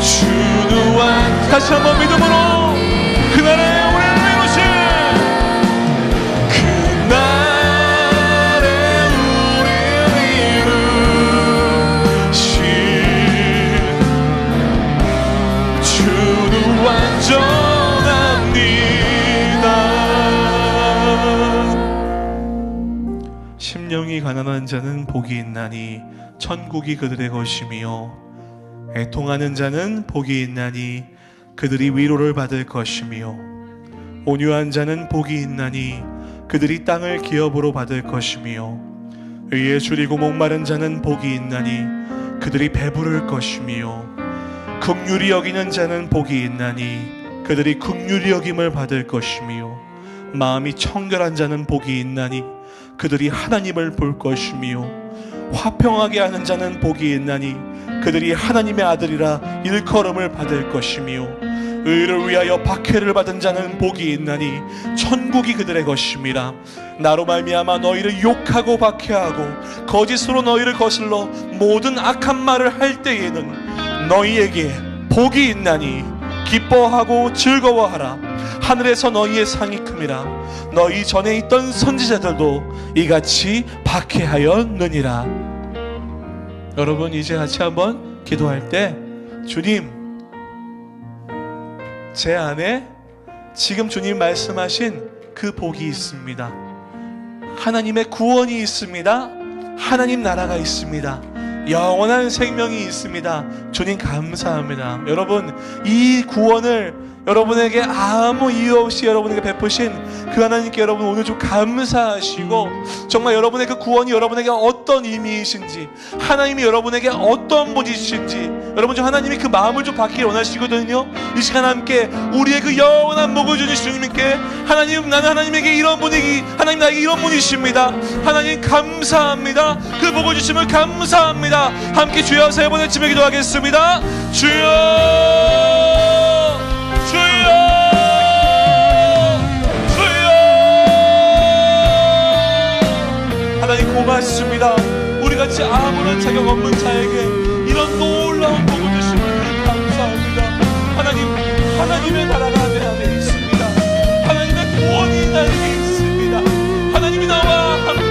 주는 완전한, 다시 한번 믿음으로, 그날에 우리를 이루신, 그날에 우리를 이루신 주는 완전합니다. 심령이 가난한 자는 복이 있나니 천국이 그들의 것이며, 애통하는 자는 복이 있나니 그들이 위로를 받을 것이며, 온유한 자는 복이 있나니 그들이 땅을 기업으로 받을 것이며, 의에 줄이고 목마른 자는 복이 있나니 그들이 배부를 것이며, 긍휼히 여기는 자는 복이 있나니 그들이 긍휼히 여김을 받을 것이며, 마음이 청결한 자는 복이 있나니 그들이 하나님을 볼 것이며, 화평하게 하는 자는 복이 있나니 그들이 하나님의 아들이라 일컬음을 받을 것이며, 의를 위하여 박해를 받은 자는 복이 있나니 천국이 그들의 것임이라. 나로 말미암아 너희를 욕하고 박해하고 거짓으로 너희를 거슬러 모든 악한 말을 할 때에는 너희에게 복이 있나니 기뻐하고 즐거워하라. 하늘에서 너희의 상이 큼이라. 너희 전에 있던 선지자들도 이같이 박해하였느니라. 여러분, 이제 같이 한번 기도할 때, 주님, 제 안에 지금 주님 말씀하신 그 복이 있습니다. 하나님의 구원이 있습니다. 하나님 나라가 있습니다. 영원한 생명이 있습니다. 주님 감사합니다. 여러분, 이 구원을 여러분에게 아무 이유 없이 여러분에게 베푸신 그 하나님께 여러분 오늘 좀 감사하시고, 정말 여러분의 그 구원이 여러분에게 어떤 의미이신지, 하나님이 여러분에게 어떤 분이신지 여러분 좀 하나님이 그 마음을 좀 받기를 원하시거든요. 이 시간 함께 우리의 그 영원한 복을 주신 주님께, 하나님, 나는 하나님에게 이런 분이, 하나님 나에게 이런 분이십니다. 하나님 감사합니다. 그 복을 주심을 감사합니다. 함께 주여 세 번의 쯤에 기도하겠습니다. 주여, 하나님 고맙습니다. 우리같이 아무런 자격 없는 자에게 이런 놀라운 복을 주심을 감사합니다. 하나님, 하나님의 나라가 내 안에 있습니다. 하나님의 구원이 나에게 있습니다. 하나님이 나와 함께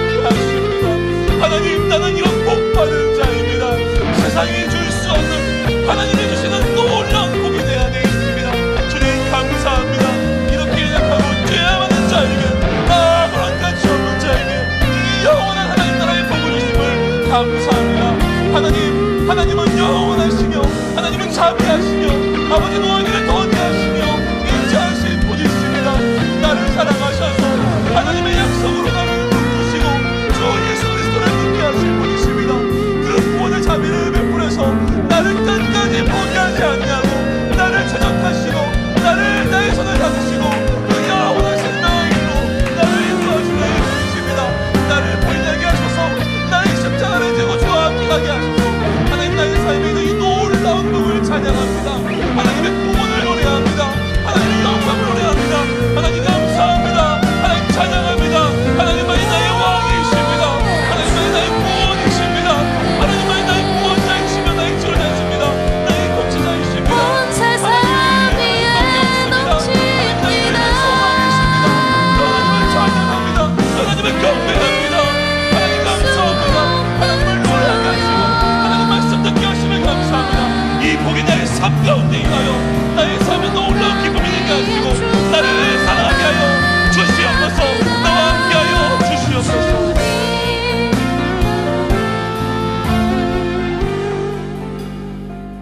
감사합니다. 하나님은 영원하시며 하나님은 자비하시며 아버지 너희를 더디하시며 인자하신 분이십니다. 나를 사랑하셔서 하나님의 약속으로 나를 붙드시고 주 예수 그리스도를 믿게 하실 분이십니다. 그 구원의 자비를 베풀어서 나를 끝까지 포기하지 않냐고 나를 최적하시고 나의 손을 잡으시고 그 영원하신 나의 길로 나를 인도하시는 분이십니다. 나를 보이게 하셔서 나의 십자가를 지고 주와 함께 가게 하셔서 하나님 나의 삶에 있는 이 놀라운 복을 찬양합니다. 하나님의 구원을 노래합니다. 하나님의 영광을 노래합니다. 하나님 감사합니다. 하나님 찬양합니다. 하나님만이 나의 왕이십니다. 하나님만이 나의 구원이십니다. 하나님만이 나의 구원자이시며 나의 지원자이십니다. 나의 통치자이십니다. 온 세상 위에 넘칩니다. 하나님을 찬양합니다. 하나님을 경배합니다. 하나님 감사합니다. 하나님을 노래하게 하시고 하나님 말씀 듣게 하시면 감사합니다. 이 복이 나의 삶 가운데 임하여 나의 삶에 놀라운 기쁨이 되게 하시고 나를 사랑하게 하여 주시옵소서. 나와 함께하여 주시옵소서.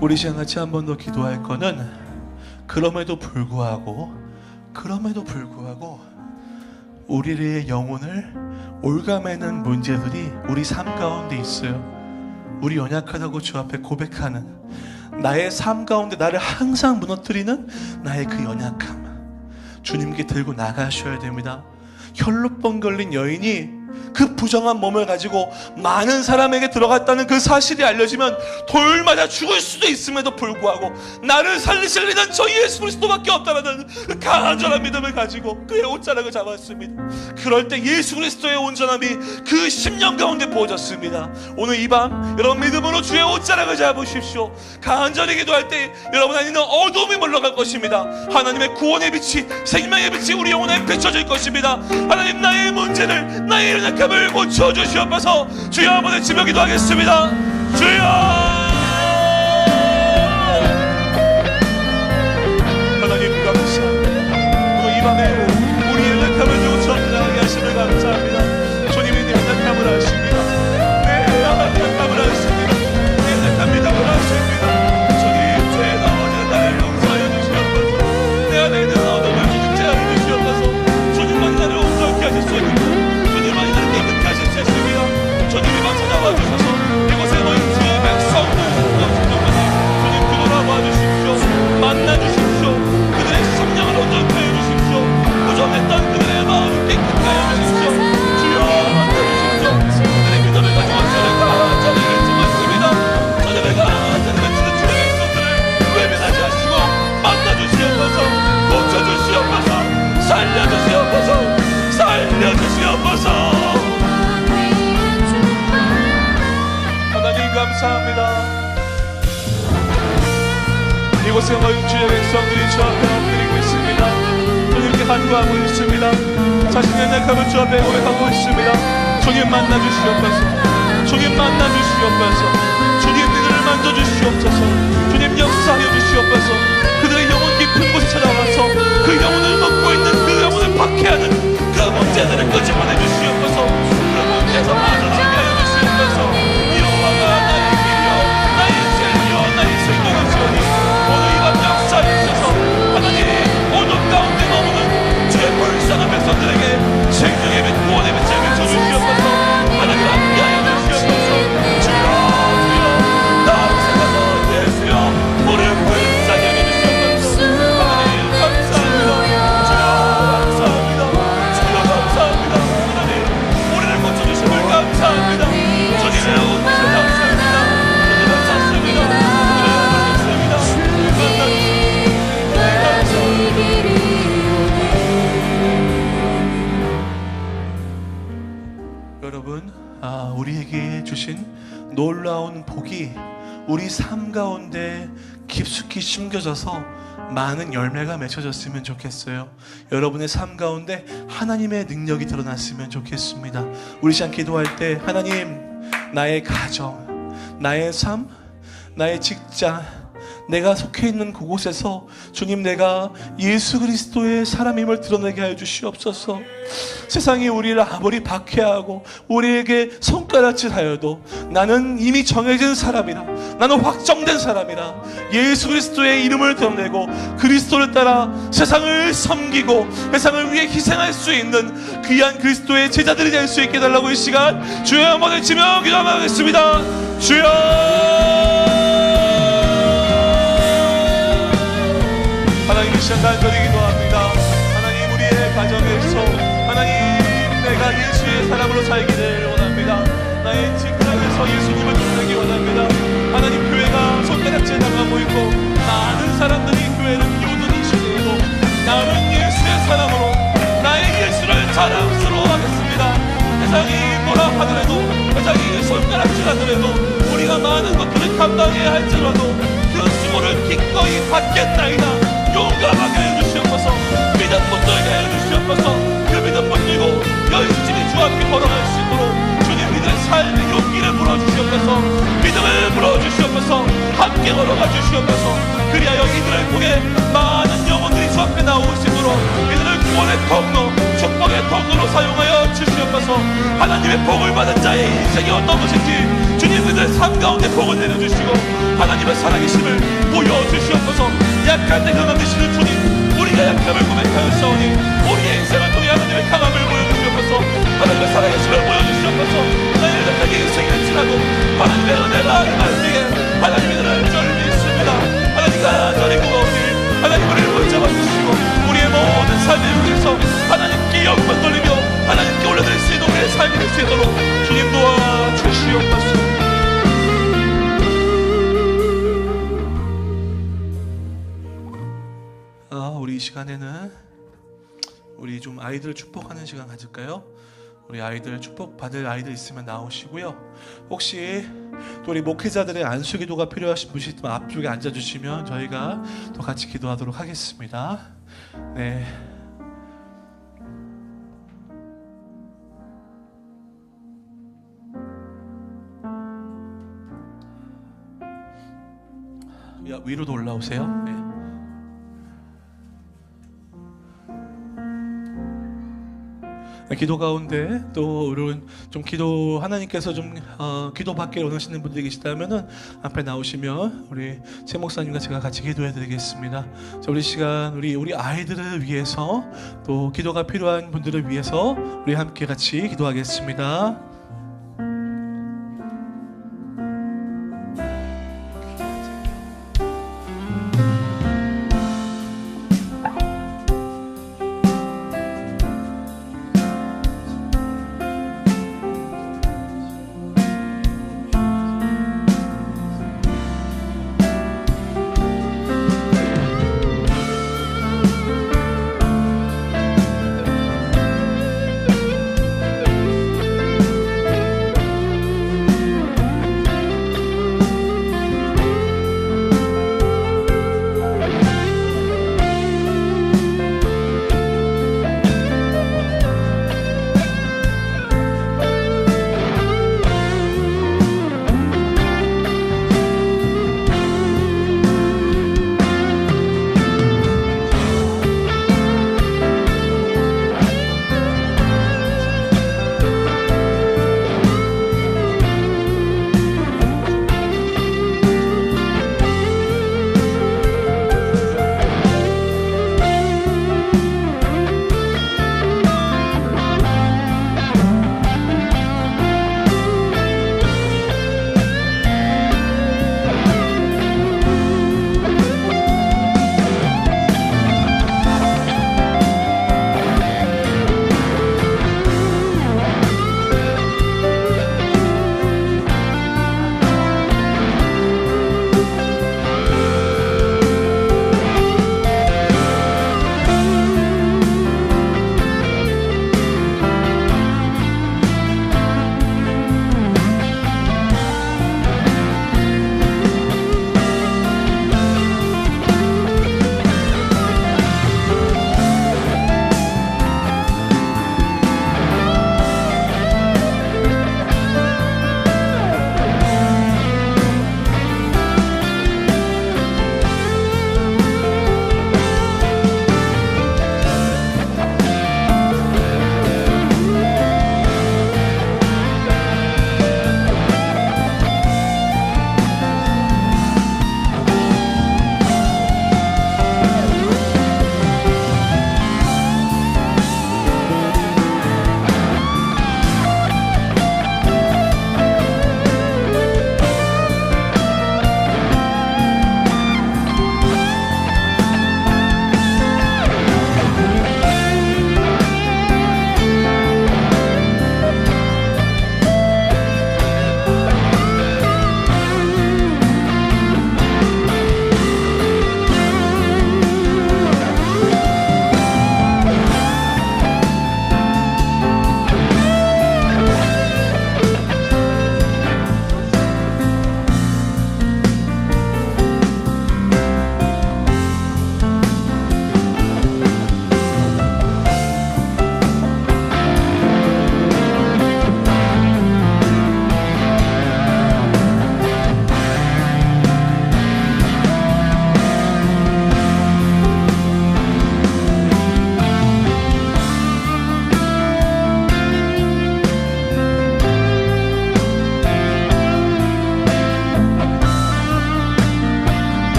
우리 시간 같이 한 번 더 기도할 거는 그럼에도 불구하고 우리의 영혼을 올가매는 문제들이 우리 삶 가운데 있어요. 우리 연약하다고 주 앞에 고백하는 나의 삶 가운데 나를 항상 무너뜨리는 나의 그 연약함 주님께 들고 나가셔야 됩니다. 혈루병 걸린 여인이 그 부정한 몸을 가지고 많은 사람에게 들어갔다는 그 사실이 알려지면 돌 맞아 죽을 수도 있음에도 불구하고 나를 살리실 이는 저 예수 그리스도밖에 없다는 그 간절한 믿음을 가지고 그의 옷자락을 잡았습니다. 그럴 때 예수 그리스도의 온전함이 그 10년 가운데 부어졌습니다. 오늘 이 밤 여러분 믿음으로 주의 옷자락을 잡으십시오. 간절히 기도할 때 여러분 안에는 어둠이 물러갈 것입니다. 하나님의 구원의 빛이 생명의 빛이 우리 영혼에 비춰질 것입니다. 하나님 나의 문제를 나의 연약함을 고쳐주시옵소서. 주여 한번 지며 기도하겠습니다. 주여 하나님 감사합니다. 오늘 이 밤에 우리 연약함을 고쳐나가게 하심을 감사합니다. 주님이 내 연약함을 아십니다. 내 연약함을 아십니다. 내 연약한 믿음을 아십니다. 주님 죄에 넘어지는 나를 용서하여 주시옵소서. 내 안에 있는 어둠을 주님 제하여 주시옵소서. 주님만 나를 온전케 하실 수 있는 주님만이 나를 깨끗게 하실 수 있습니다. 주님이만 찾아와 주셔서 이곳에 모인 주의 백성들 주님 그돌아와 주십시오. 만나 주십시오. 그들의 심령을 온전케 해 주십시오. 부정했던 그들의 마음을 깨끗게 하여 주십시오. 주여 만나 주십시오. 그들의 믿음을 가지고 저를 간절히 외치고 있습니다. 저를 간절히 외치는 주의 백성들을 외면하지 하시고 만나 주시옵소서. 고쳐주시옵소서. 살려주시옵소서. 살려주시옵소서. 하나님 감사합니다. 이곳에 모인 주의 백성들이 주 앞에 엎드리고 있습니다. 주님께 간구하고 있습니다. 자신의 연약함을 주 앞에 고백하고 있습니다. 주님 만나 주시옵소서. 주님 만나 주시옵소서. 주님 그들을 만져 주시옵소서. 주님 역사하여 주시옵소서. 그들의 영혼 깊은 곳에 찾아와서 그 영혼을 먹고 있는 그 영혼을 박해하는 그 문제들을 끄집어내 주시옵소서. 그 문제에서 빠져나게 하여 주시옵소서. 여호와가 나의 길이요 나의 진리요 나의 생명이시오니 오늘 이밤 역사해 주셔서 하나님 어둠 가운데 머무는 주의 불쌍한 백성들에게 생명의 빛 구원의 빛을 비춰주시옵소서. 하나님 함께하여 주시옵소서. 주여 나를 생각하서 예수여 우리를 불쌍히 하여 주시옵소서. 하나님 감사합니다. 주여 감사합니다. 주여 감사합니다. 하나님 우리를 고쳐주심을 감사합니다. 주님의 온전을 감사합니다. 주님 감사합니다. 여러분 우리에게 주신 놀라운 복이 우리 삶 가운데 깊숙이 심겨져서 많은 열매가 맺혀졌으면 좋겠어요. 여러분의 삶 가운데 하나님의 능력이 드러났으면 좋겠습니다. 우리 시간 기도할 때 하나님 나의 가정, 나의 삶, 나의 직장, 내가 속해 있는 그곳에서 주님, 내가 예수 그리스도의 사람임을 드러내게 하여 주시옵소서. 세상이 우리를 아무리 박해하고 우리에게 손가락질하여도 나는 이미 정해진 사람이라, 나는 확정된 사람이라 예수 그리스도의 이름을 드러내고 그리스도를 따라 세상을 섬기고 세상을 위해 희생할 수 있는 귀한 그리스도의 제자들이 될 수 있게 해달라고 이 시간 주여 한번 외치며 기도하겠습니다. 주여, 하나님 이 시간 간절히 기도합니다. 하나님, 우리의 가정에서 하나님, 내가 예수의 사람으로 살기를 원합니다. 나의 직장에서 예수님을 드러내기 원합니다. 하나님, 교회가 손가락질 당하고 있고 많은 사람들이 교회를 비웃는 시대에도 나는 예수의 사람으로 나의 예수를 자랑스러워하겠습니다. 세상이 뭐라 하더라도, 세상이 손가락질 하더라도 우리가 많은 것들을 감당해야 할지라도 그 수고를 기꺼이 받겠나이다. 용감하게 해주시옵소서. 믿음 붙들게 해주시옵소서. 그 믿음 붙들고 열심히 주 앞에 걸어갈 수 있도록 주님, 우리들의 삶의 용기를 불어주시옵소서. 믿음을 불어주시옵소서. 함께 걸어가 주시옵소서. 그리하여 이들을 통해 많은 영혼들이 주 앞에 나올 수 있도록 이들을 구원의 통로, 축복의 통로로 사용하여 주시옵소서. 하나님의 복을 받은 자의 인생이 어떤 것인지 주님, 그들 삶 가운데 복을 내려주시고 하나님의 살아계심을 보여주시옵소서. 약할 때 강함 되시는 주님, 우리가 약함을 고백하였사오니 우리의 인생을 통해 하나님의 강함을 보여주시옵소서. 하나님의 살아계심을 보여주시옵소서. 나의 약하게 인생일지라도 하나님의 은혜가 임할 때에 하나님의 은혜를 줄 믿습니다. 하나님 간절히 구하오니 하나님 우리를 붙잡아 주시고 우리의 모든 삶을 위해서 하나님께 영광 돌리며 하나님께 올려드릴 수 있는 우리의 삶이 될 수 있도록 주님 도와주시옵소서. 우리 이 시간에는 우리 좀 아이들을 축복하는 시간 가질까요? 우리 아이들 축복받을 아이들 있으면 나오시고요. 혹시 또 우리 목회자들의 안수 기도가 필요하신 분이 있으면 앞쪽에 앉아주시면 저희가 또 같이 기도하도록 하겠습니다. 네. 위로도 올라오세요. 네. 기도 가운데 또 여러분 좀 기도 하나님께서 좀 기도 받기를 원하시는 분들이 계시다면은 앞에 나오시면 우리 최 목사님과 제가 같이 기도해 드리겠습니다. 자, 우리 시간 우리 아이들을 위해서 또 기도가 필요한 분들을 위해서 우리 함께 같이 기도하겠습니다.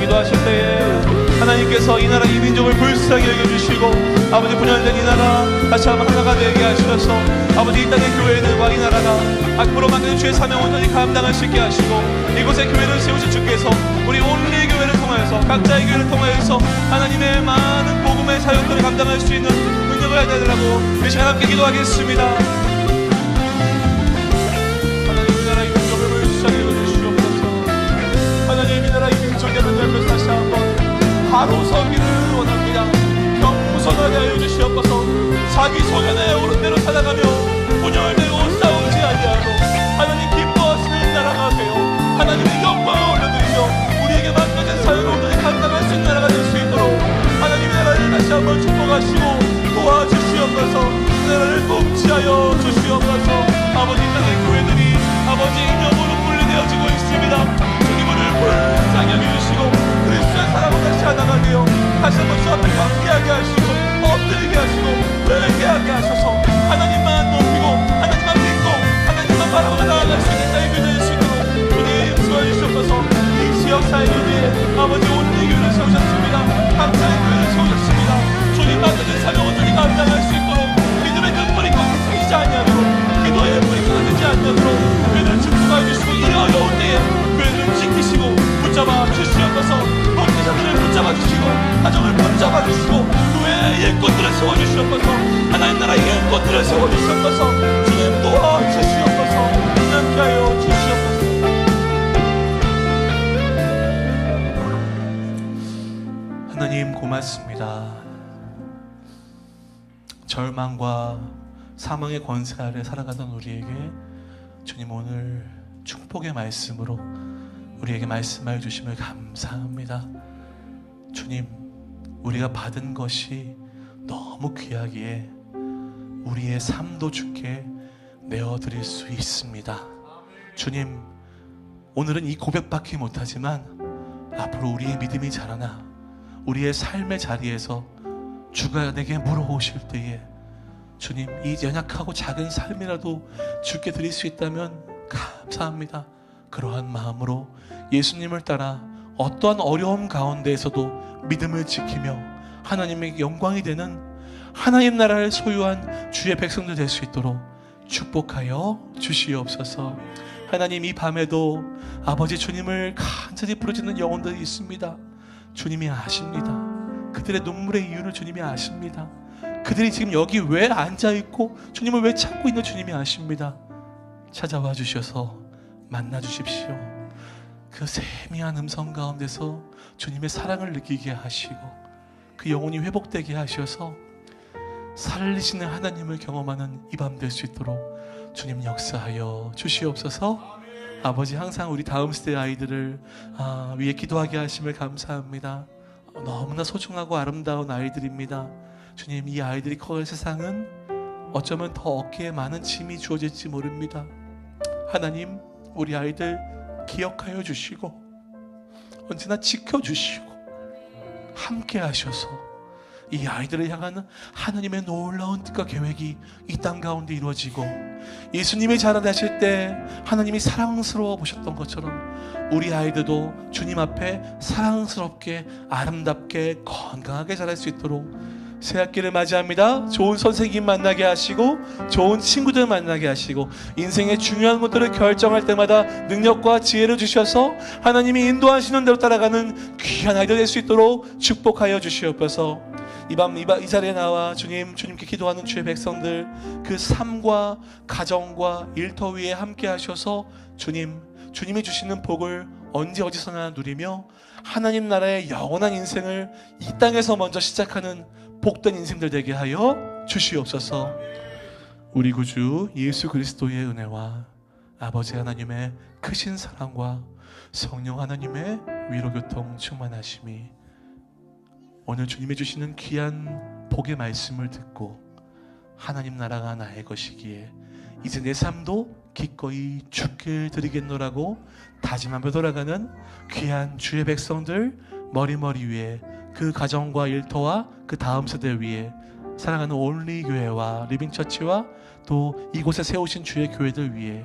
기도하실 때에 하나님께서 이 나라 이 민족을 불쌍히 여겨주시고 아버지 분열된 이 나라 다시 한번 하나가 되게 하셔서 아버지 이 땅의 교회들과 이 나라가 앞으로 만드는 주의 사명 온전히 감당할 수 있게 하시고 이곳에 교회를 세우신 주께서 우리 온리 교회를 통하여서 각자의 교회를 통하여서 하나님의 많은 복음의 사역들을 감당할 수 있는 능력을 해달라고 이 시간 함께 기도하겠습니다. 하나님 이 나라 이 민족을 불쌍히 여겨주시옵소서. 하나님 이 나라 이 민족의 하나님을 다시 한번 바로 서기를 원합니다. 겸손하게 하여 주시옵소서. 자기 소견에 오른 대로 살아가며 분열되고 싸우지 아니하고 하나님 기뻐하시는 나라가 되어 하나님의 영광을 올려드리며 우리에게 맡겨진 사역을 온전히 감당할 수 있는 나라가 될 수 있도록 하나님의 나라를 다시 한번 축복하시고 도와주시옵소서. 그 나라를 통치하여 주시옵소서. 아버지 땅의 교회들이 아버지 인형으로 분리되어지고 있습니다. 주님을 불쌍히 여겨주시고 그리스도의 사랑으로 다시 하나가 되어 다시 한번 주 앞에 함께하게 하시고 엎드리게 하시고 회개하게 하셔서 하나님만 높이고 하나님만 믿고 하나님만 바라보며 나아갈 수 있는 나의 교회 될 수 있도록 주님 수고하시옵소서. 이 지역사회를 위해 아버지 온리 교회를 세우셨습니다. 각자의 교회를 세우셨습니다. 주님 맡겨진 사명 온전히 감당할 수 있도록 믿음의 끝물이 끊기지 아니하도록 기도의 물이 끊어지지 않도록 교회를 축복하여 주시고 이 어려운 때에 교회를 지키시고 붙잡아 주시옵소서. 목회자들을 붙잡아 주시고 가정을 붙잡아 주시고 교회의 일꾼들을 세워주시옵소서. 하나님 나라의 일꾼들을 세워주시옵소서. 주님 도와주시옵소서. 함께하여 주시옵소서. 하나님 고맙습니다. 절망과 사망의 권세 아래 살아가던 우리에게 주님 오늘 축복의 말씀으로 우리에게 말씀하여 주심을 감사합니다. 주님, 우리가 받은 것이 너무 귀하기에 우리의 삶도 주께 내어드릴 수 있습니다. 주님, 오늘은 이 고백밖에 못하지만 앞으로 우리의 믿음이 자라나 우리의 삶의 자리에서 주가 내게 물어오실 때에 주님, 이 연약하고 작은 삶이라도 주께 드릴 수 있다면 감사합니다. 그러한 마음으로 예수님을 따라 어떠한 어려움 가운데에서도 믿음을 지키며 하나님의 영광이 되는 하나님 나라를 소유한 주의 백성들 될 수 있도록 축복하여 주시옵소서. 하나님, 이 밤에도 아버지 주님을 간절히 부르짖는 영혼들이 있습니다. 주님이 아십니다. 그들의 눈물의 이유를 주님이 아십니다. 그들이 지금 여기 왜 앉아있고 주님을 왜 찾고 있는 주님이 아십니다. 찾아와 주셔서 만나 주십시오. 그 세미한 음성 가운데서 주님의 사랑을 느끼게 하시고 그 영혼이 회복되게 하셔서 살리시는 하나님을 경험하는 이 밤 될 수 있도록 주님 역사하여 주시옵소서. 아버지, 항상 우리 다음 세대 아이들을 위해 기도하게 하심을 감사합니다. 너무나 소중하고 아름다운 아이들입니다. 주님, 이 아이들이 커갈 세상은 어쩌면 더 어깨에 많은 짐이 주어질지 모릅니다. 하나님, 우리 아이들 기억하여 주시고 언제나 지켜주시고 함께 하셔서 이 아이들을 향한 하나님의 놀라운 뜻과 계획이 이 땅 가운데 이루어지고 예수님이 자라나실 때 하나님이 사랑스러워 보셨던 것처럼 우리 아이들도 주님 앞에 사랑스럽게 아름답게 건강하게 자랄 수 있도록 새학기를 맞이합니다. 좋은 선생님 만나게 하시고 좋은 친구들 만나게 하시고 인생의 중요한 것들을 결정할 때마다 능력과 지혜를 주셔서 하나님이 인도하시는 대로 따라가는 귀한 아이들 될 수 있도록 축복하여 주시옵소서. 이 자리에 나와 주님께 기도하는 주의 백성들 그 삶과 가정과 일터 위에 함께 하셔서 주님이 주시는 복을 언제 어디서나 누리며 하나님 나라의 영원한 인생을 이 땅에서 먼저 시작하는 복된 인생들 되게 하여 주시옵소서. 우리 구주 예수 그리스도의 은혜와 아버지 하나님의 크신 사랑과 성령 하나님의 위로교통 충만하심이 오늘 주님이 주시는 귀한 복의 말씀을 듣고 하나님 나라가 나의 것이기에 이제 내 삶도 기꺼이 주께 드리겠노라고 다짐하며 돌아가는 귀한 주의 백성들 머리머리 위에 그 가정과 일터와 그 다음 세대 위에 사랑하는 온리 교회와 리빙처치와 또 이곳에 세우신 주의 교회들 위에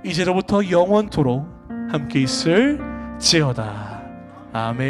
이제로부터 영원토록 함께 있을지어다. 아멘.